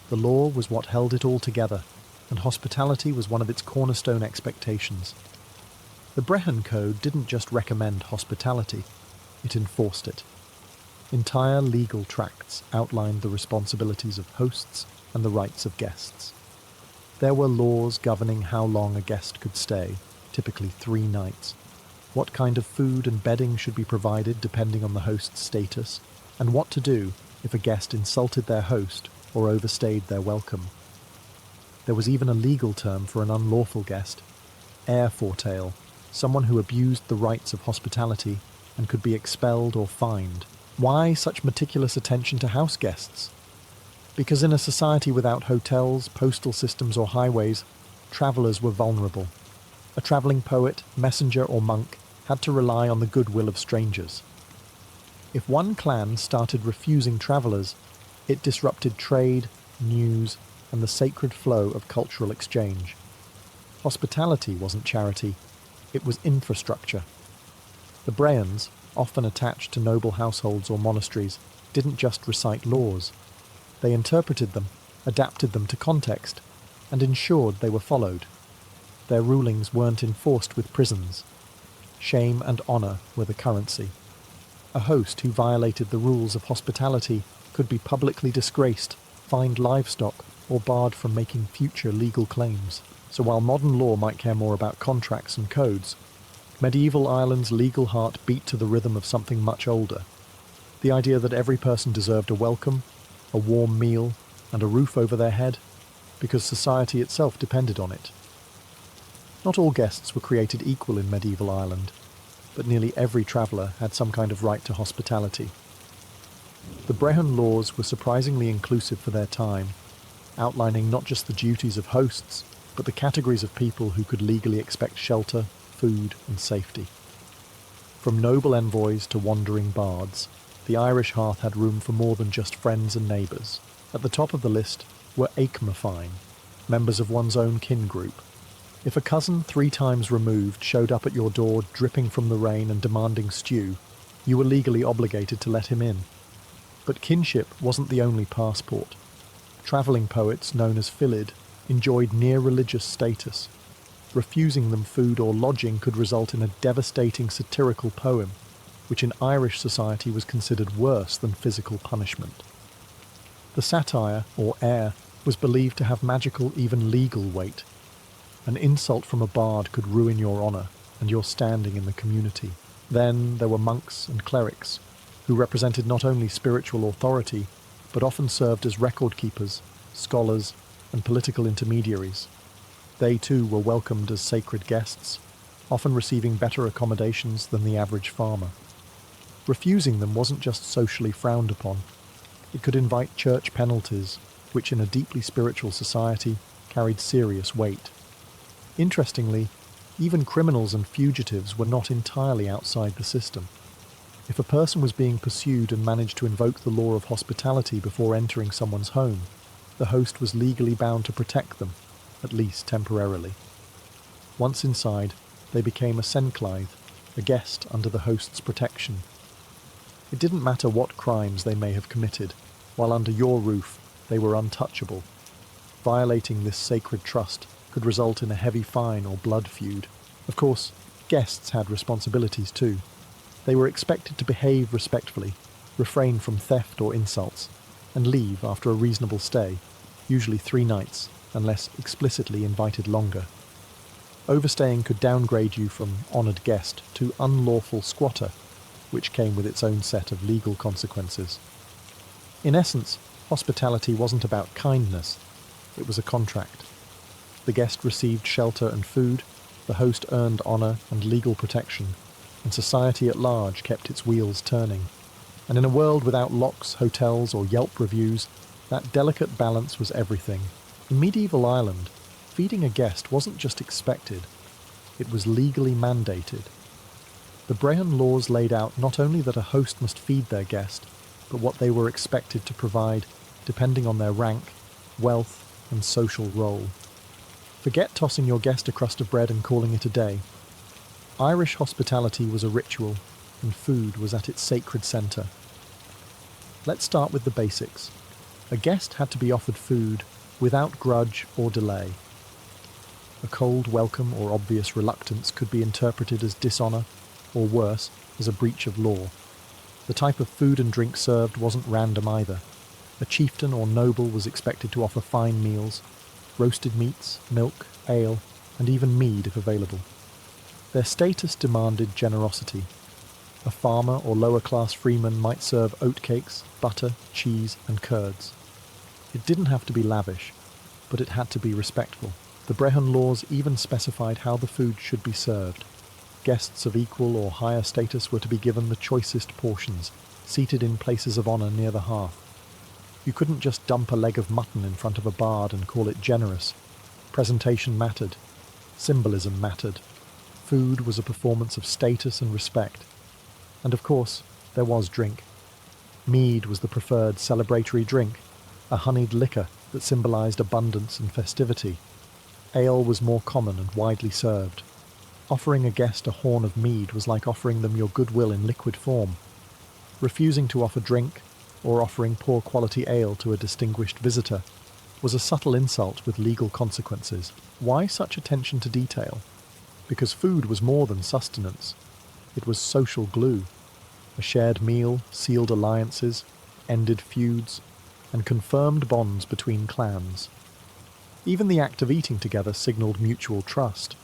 The law was what held it all together, and hospitality was one of its cornerstone expectations. The Brehon Code didn't just recommend hospitality, it enforced it. Entire legal tracts outlined the responsibilities of hosts and the rights of guests. There were laws governing how long a guest could stay, typically 3 nights, what kind of food and bedding should be provided depending on the host's status, and what to do if a guest insulted their host or overstayed their welcome. There was even a legal term for an unlawful guest, heir fortail, someone who abused the rights of hospitality and could be expelled or fined. Why such meticulous attention to house guests? Because in a society without hotels, postal systems or highways, travellers were vulnerable. A travelling poet, messenger or monk had to rely on the goodwill of strangers. If one clan started refusing travellers, it disrupted trade, news, and the sacred flow of cultural exchange. Hospitality wasn't charity, it was infrastructure. The Brehons, often attached to noble households or monasteries, didn't just recite laws. They interpreted them, adapted them to context, and ensured they were followed. Their rulings weren't enforced with prisons. Shame and honour were the currency. A host who violated the rules of hospitality could be publicly disgraced, fined livestock, or barred from making future legal claims. So while modern law might care more about contracts and codes, medieval Ireland's legal heart beat to the rhythm of something much older. The idea that every person deserved a welcome, a warm meal, and a roof over their head, because society itself depended on it. Not all guests were created equal in medieval Ireland, but nearly every traveller had some kind of right to hospitality. The Brehon laws were surprisingly inclusive for their time, outlining not just the duties of hosts, but the categories of people who could legally expect shelter, food, and safety. From noble envoys to wandering bards, the Irish hearth had room for more than just friends and neighbours. At the top of the list were Aicmafine, members of one's own kin group. If a cousin 3 times removed showed up at your door dripping from the rain and demanding stew, you were legally obligated to let him in. But kinship wasn't the only passport. Travelling poets known as Philid enjoyed near-religious status. Refusing them food or lodging could result in a devastating satirical poem, which in Irish society was considered worse than physical punishment. The satire, or air, was believed to have magical, even legal weight. An insult from a bard could ruin your honour and your standing in the community. Then there were monks and clerics, who represented not only spiritual authority, but often served as record keepers, scholars, and political intermediaries. They too were welcomed as sacred guests, often receiving better accommodations than the average farmer. Refusing them wasn't just socially frowned upon. It could invite church penalties, which in a deeply spiritual society carried serious weight. Interestingly, even criminals and fugitives were not entirely outside the system. If a person was being pursued and managed to invoke the law of hospitality before entering someone's home, the host was legally bound to protect them, at least temporarily. Once inside, they became a C0ncubine, a guest under the host's protection. It didn't matter what crimes they may have committed, while under your roof, they were untouchable. Violating this sacred trust could result in a heavy fine or blood feud. Of course, guests had responsibilities too. They were expected to behave respectfully, refrain from theft or insults, and leave after a reasonable stay, usually 3 nights, unless explicitly invited longer. Overstaying could downgrade you from honoured guest to unlawful squatter, which came with its own set of legal consequences. In essence, hospitality wasn't about kindness, it was a contract. The guest received shelter and food, the host earned honour and legal protection, and society at large kept its wheels turning. And in a world without locks, hotels, or Yelp reviews, that delicate balance was everything. In medieval Ireland, feeding a guest wasn't just expected, it was legally mandated. The Brehon laws laid out not only that a host must feed their guest, but what they were expected to provide, depending on their rank, wealth, and social role. Forget tossing your guest a crust of bread and calling it a day. Irish hospitality was a ritual, and food was at its sacred centre. Let's start with the basics. A guest had to be offered food without grudge or delay. A cold welcome or obvious reluctance could be interpreted as dishonour, or worse, as a breach of law. The type of food and drink served wasn't random either. A chieftain or noble was expected to offer fine meals, roasted meats, milk, ale, and even mead if available. Their status demanded generosity. A farmer or lower-class freeman might serve oatcakes, butter, cheese, and curds. It didn't have to be lavish, but it had to be respectful. The Brehon laws even specified how the food should be served. Guests of equal or higher status were to be given the choicest portions, seated in places of honour near the hearth. You couldn't just dump a leg of mutton in front of a bard and call it generous. Presentation mattered. Symbolism mattered. Food was a performance of status and respect. And of course, there was drink. Mead was the preferred celebratory drink, a honeyed liquor that symbolised abundance and festivity. Ale was more common and widely served. Offering a guest a horn of mead was like offering them your goodwill in liquid form. Refusing to offer drink, or offering poor quality ale to a distinguished visitor, was a subtle insult with legal consequences. Why such attention to detail? Because food was more than sustenance. It was social glue. A shared meal sealed alliances, ended feuds, and confirmed bonds between clans. Even the act of eating together signalled mutual trust.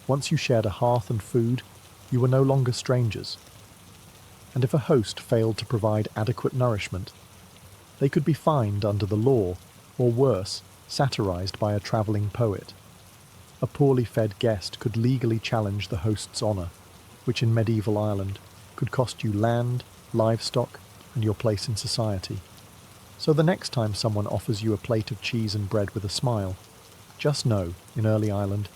Once you shared a hearth and food, you were no longer strangers. And if a host failed to provide adequate nourishment, they could be fined under the law, or worse, satirized by a travelling poet. A poorly fed guest could legally challenge the host's honour, which in medieval Ireland could cost you land, livestock, and your place in society. So the next time someone offers you a plate of cheese and bread with a smile, just know, in early Ireland,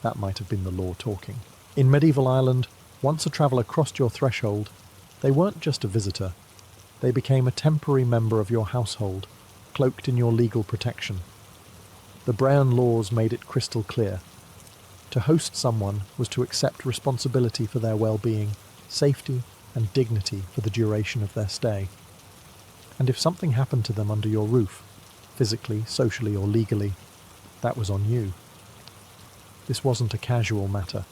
that might have been the law talking. In medieval Ireland, once a traveller crossed your threshold, they weren't just a visitor. They became a temporary member of your household, cloaked in your legal protection. The Brehon laws made it crystal clear. To host someone was to accept responsibility for their well-being, safety, and dignity for the duration of their stay. And if something happened to them under your roof, physically, socially, or legally, that was on you. This wasn't a casual matter.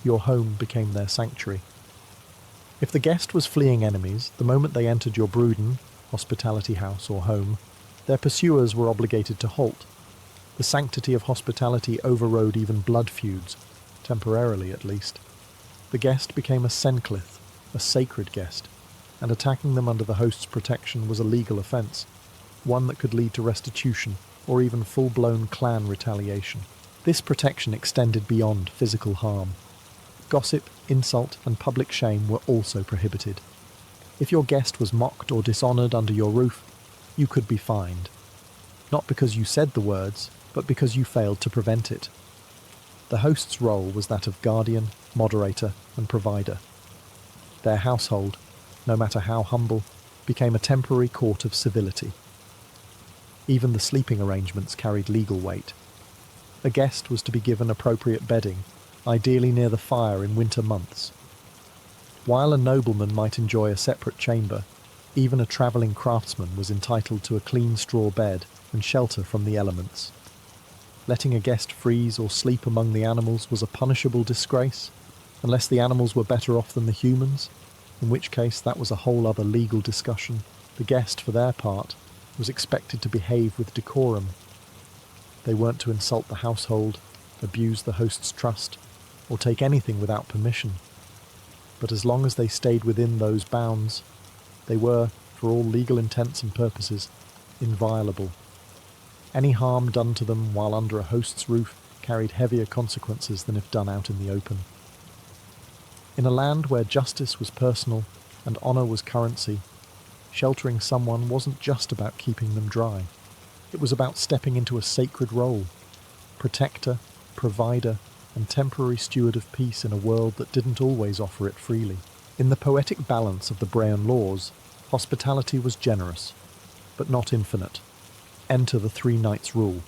Your home became their sanctuary. If the guest was fleeing enemies, the moment they entered your brúden, hospitality house or home, their pursuers were obligated to halt. The sanctity of hospitality overrode even blood feuds, temporarily at least. The guest became a C0ncubine, a sacred guest, and attacking them under the host's protection was a legal offence, one that could lead to restitution or even full-blown clan retaliation. This protection extended beyond physical harm. Gossip, insult, and public shame were also prohibited. If your guest was mocked or dishonoured under your roof, you could be fined. Not because you said the words, but because you failed to prevent it. The host's role was that of guardian, moderator, and provider. Their household, no matter how humble, became a temporary court of civility. Even the sleeping arrangements carried legal weight. A guest was to be given appropriate bedding, ideally near the fire in winter months. While a nobleman might enjoy a separate chamber, even a travelling craftsman was entitled to a clean straw bed and shelter from the elements. Letting a guest freeze or sleep among the animals was a punishable disgrace, unless the animals were better off than the humans, in which case that was a whole other legal discussion. The guest, for their part, was expected to behave with decorum. They weren't to insult the household, abuse the host's trust, or take anything without permission. But as long as they stayed within those bounds, they were, for all legal intents and purposes, inviolable. Any harm done to them while under a host's roof carried heavier consequences than if done out in the open. In a land where justice was personal and honour was currency, sheltering someone wasn't just about keeping them dry. It was about stepping into a sacred role, protector, provider, and temporary steward of peace in a world that didn't always offer it freely. In the poetic balance of the Brehon laws, hospitality was generous, but not infinite. Enter the 3 nights rule,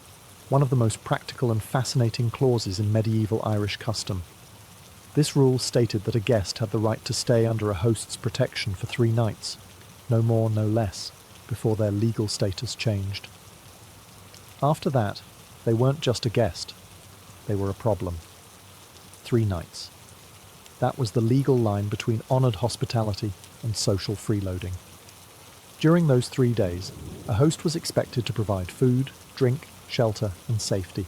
one of the most practical and fascinating clauses in medieval Irish custom. This rule stated that a guest had the right to stay under a host's protection for 3 nights, no more, no less, before their legal status changed. After that, they weren't just a guest, they were a problem. 3 nights. That was the legal line between honoured hospitality and social freeloading. During those 3 days, a host was expected to provide food, drink, shelter, and safety.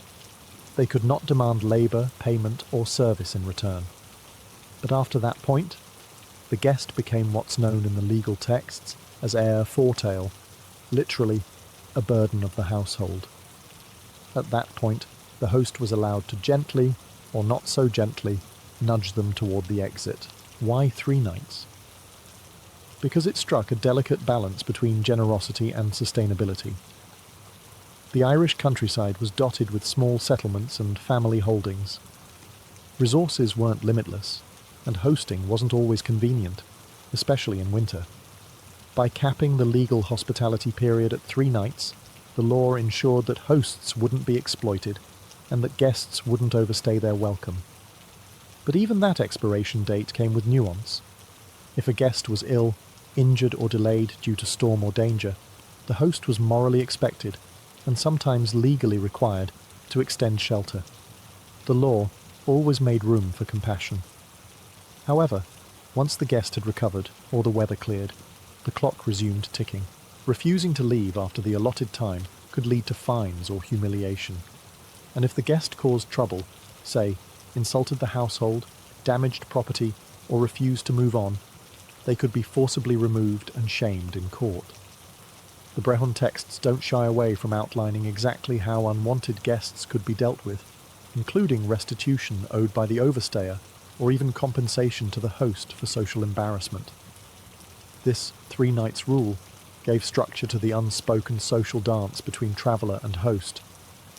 They could not demand labour, payment, or service in return. But after that point, the guest became what's known in the legal texts as heir fortail, literally a burden of the household. At that point, the host was allowed to gently, or not so gently, nudge them toward the exit. Why 3 nights? Because it struck a delicate balance between generosity and sustainability. The Irish countryside was dotted with small settlements and family holdings. Resources weren't limitless, and hosting wasn't always convenient, especially in winter. By capping the legal hospitality period at 3 nights, the law ensured that hosts wouldn't be exploited and that guests wouldn't overstay their welcome. But even that expiration date came with nuance. If a guest was ill, injured or delayed due to storm or danger, the host was morally expected, and sometimes legally required, to extend shelter. The law always made room for compassion. However, once the guest had recovered or the weather cleared, the clock resumed ticking. Refusing to leave after the allotted time could lead to fines or humiliation. And if the guest caused trouble, say, insulted the household, damaged property, or refused to move on, they could be forcibly removed and shamed in court. The Brehon texts don't shy away from outlining exactly how unwanted guests could be dealt with, including restitution owed by the overstayer or even compensation to the host for social embarrassment. This 3 nights rule gave structure to the unspoken social dance between traveller and host.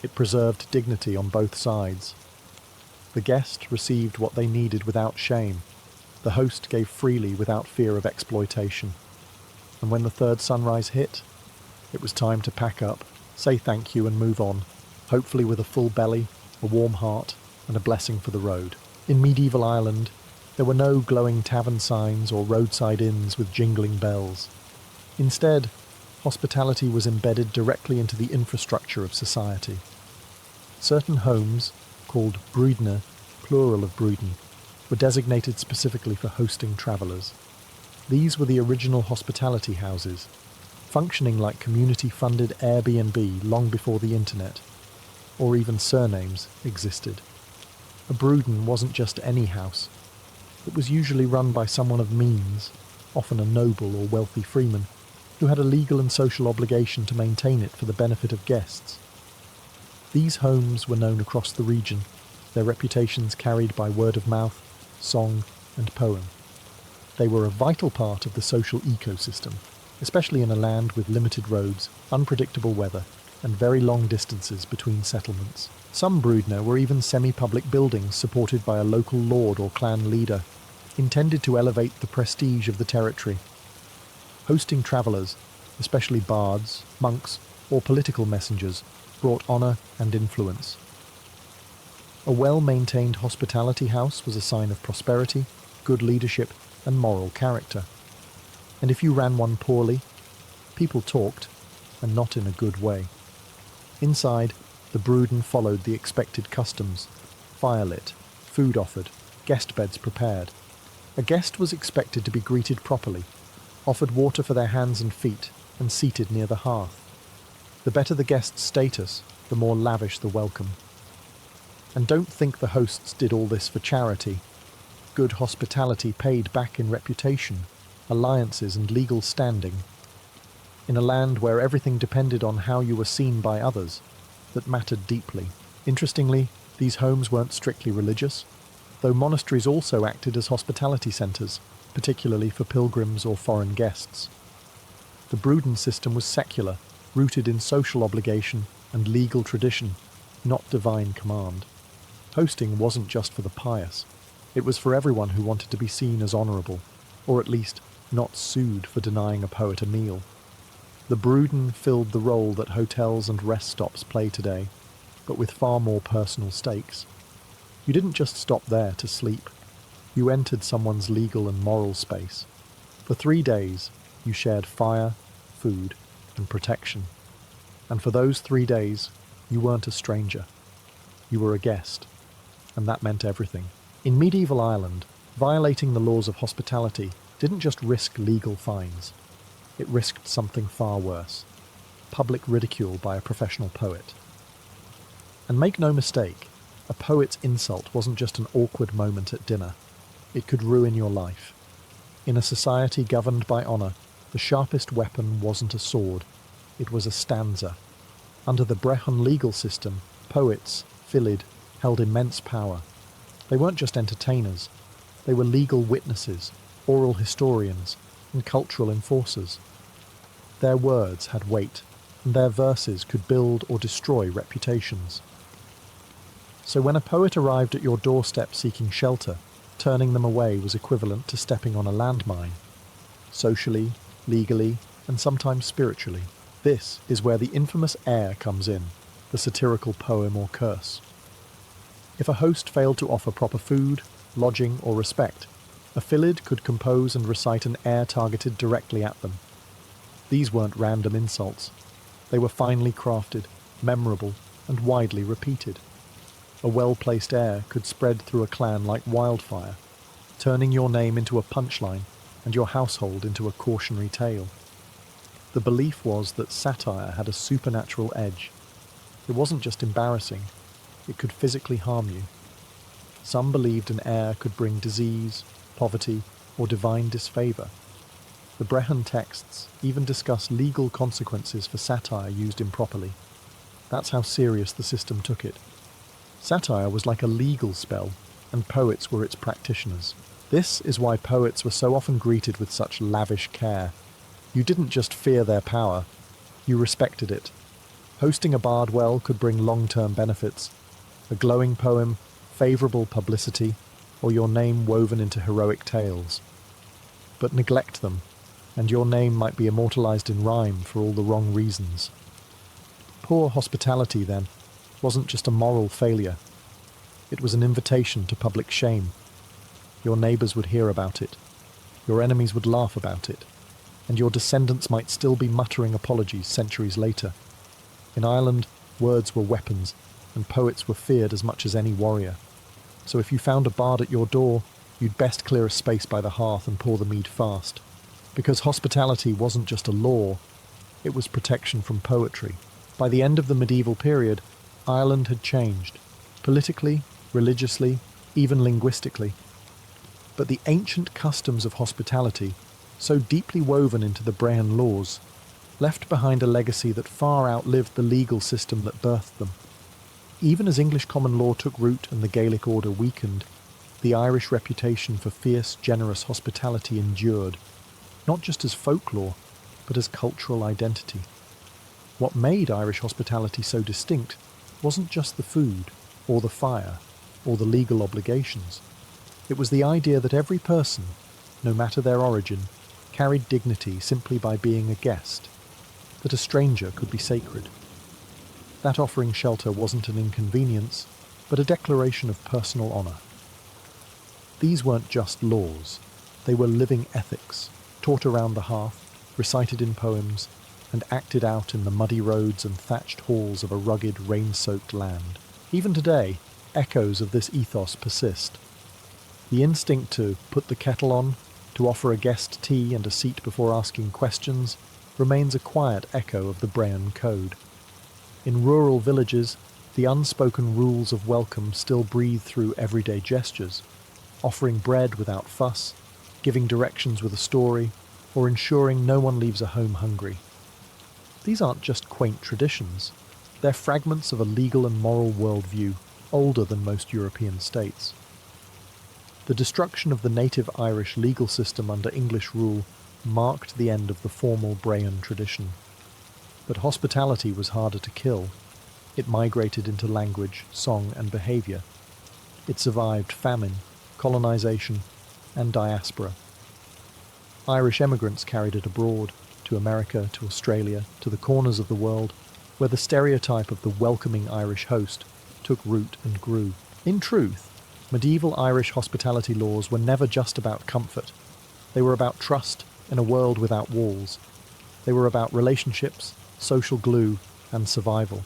It preserved dignity on both sides. The guest received what they needed without shame. The host gave freely without fear of exploitation. And when the third sunrise hit, it was time to pack up, say thank you and move on, hopefully with a full belly, a warm heart, and a blessing for the road. In medieval Ireland, there were no glowing tavern signs or roadside inns with jingling bells. Instead, hospitality was embedded directly into the infrastructure of society. Certain homes, called brúidne, plural of brúidin, were designated specifically for hosting travellers. These were the original hospitality houses, functioning like community-funded Airbnb long before the internet, or even surnames, existed. A brúidin wasn't just any house. It was usually run by someone of means, often a noble or wealthy freeman, who had a legal and social obligation to maintain it for the benefit of guests. These homes were known across the region, their reputations carried by word of mouth, song, and poem. They were a vital part of the social ecosystem, especially in a land with limited roads, unpredictable weather, and very long distances between settlements. Some brúidne were even semi-public buildings supported by a local lord or clan leader, intended to elevate the prestige of the territory. Hosting travellers, especially bards, monks, or political messengers, brought honour and influence. A well-maintained hospitality house was a sign of prosperity, good leadership, and moral character. And if you ran one poorly, people talked, and not in a good way. Inside, the brúidin followed the expected customs: fire lit, food offered, guest beds prepared. A guest was expected to be greeted properly, offered water for their hands and feet, and seated near the hearth. The better the guest's status, the more lavish the welcome. And don't think the hosts did all this for charity. Good hospitality paid back in reputation, alliances, and legal standing. In a land where everything depended on how you were seen by others, that mattered deeply. Interestingly, these homes weren't strictly religious, though monasteries also acted as hospitality centres, particularly for pilgrims or foreign guests. The brúidin system was secular, rooted in social obligation and legal tradition, not divine command. Hosting wasn't just for the pious. It was for everyone who wanted to be seen as honourable, or at least not sued for denying a poet a meal. The brúidin filled the role that hotels and rest stops play today, but with far more personal stakes. You didn't just stop there to sleep. You entered someone's legal and moral space. For 3 days, you shared fire, food, and protection. And for those 3 days, you weren't a stranger. You were a guest. And that meant everything. In medieval Ireland, violating the laws of hospitality didn't just risk legal fines. It risked something far worse: public ridicule by a professional poet. And make no mistake, a poet's insult wasn't just an awkward moment at dinner. It could ruin your life. In a society governed by honour, the sharpest weapon wasn't a sword, it was a stanza. Under the Brehon legal system, poets, fillid, held immense power. They weren't just entertainers, they were legal witnesses, oral historians, and cultural enforcers. Their words had weight, and their verses could build or destroy reputations. So when a poet arrived at your doorstep seeking shelter, turning them away was equivalent to stepping on a landmine. Socially, legally, and sometimes spiritually. This is where the infamous air comes in, the satirical poem or curse. If a host failed to offer proper food, lodging, or respect, a fillid could compose and recite an air targeted directly at them. These weren't random insults. They were finely crafted, memorable, and widely repeated. A well-placed air could spread through a clan like wildfire, turning your name into a punchline and your household into a cautionary tale. The belief was that satire had a supernatural edge. It wasn't just embarrassing, it could physically harm you. Some believed an air could bring disease, poverty, or divine disfavor. The Brehon texts even discuss legal consequences for satire used improperly. That's how serious the system took it. Satire was like a legal spell, and poets were its practitioners. This is why poets were so often greeted with such lavish care. You didn't just fear their power, you respected it. Hosting a bard well could bring long-term benefits. A glowing poem, favourable publicity, or your name woven into heroic tales. But neglect them, and your name might be immortalised in rhyme for all the wrong reasons. Poor hospitality, then, wasn't just a moral failure. It was an invitation to public shame. Your neighbours would hear about it, your enemies would laugh about it, and your descendants might still be muttering apologies centuries later. In Ireland, words were weapons, and poets were feared as much as any warrior. So if you found a bard at your door, you'd best clear a space by the hearth and pour the mead fast. Because hospitality wasn't just a law, it was protection from poetry. By the end of the medieval period, Ireland had changed, politically, religiously, even linguistically. But the ancient customs of hospitality, so deeply woven into the Brehon laws, left behind a legacy that far outlived the legal system that birthed them. Even as English common law took root and the Gaelic order weakened, the Irish reputation for fierce, generous hospitality endured, not just as folklore, but as cultural identity. What made Irish hospitality so distinct wasn't just the food, or the fire, or the legal obligations. It was the idea that every person, no matter their origin, carried dignity simply by being a guest, that a stranger could be sacred. That offering shelter wasn't an inconvenience, but a declaration of personal honour. These weren't just laws, they were living ethics, taught around the hearth, recited in poems, and acted out in the muddy roads and thatched halls of a rugged, rain-soaked land. Even today, echoes of this ethos persist. The instinct to put the kettle on, to offer a guest tea and a seat before asking questions, remains a quiet echo of the Brehon Code. In rural villages, the unspoken rules of welcome still breathe through everyday gestures, offering bread without fuss, giving directions with a story, or ensuring no one leaves a home hungry. These aren't just quaint traditions, they're fragments of a legal and moral worldview older than most European states. The destruction of the native Irish legal system under English rule marked the end of the formal Brehon tradition. But hospitality was harder to kill. It migrated into language, song, and behaviour. It survived famine, colonisation, and diaspora. Irish emigrants carried it abroad, to America, to Australia, to the corners of the world, where the stereotype of the welcoming Irish host took root and grew. In truth, medieval Irish hospitality laws were never just about comfort. They were about trust in a world without walls. They were about relationships, social glue, and survival.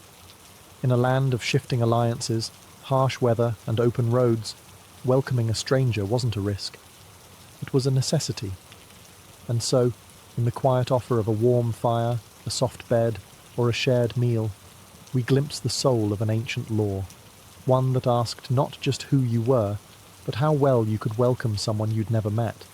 In a land of shifting alliances, harsh weather, and open roads, welcoming a stranger wasn't a risk. It was a necessity. And so, in the quiet offer of a warm fire, a soft bed, or a shared meal, we glimpse the soul of an ancient law, one that asked not just who you were, but how well you could welcome someone you'd never met.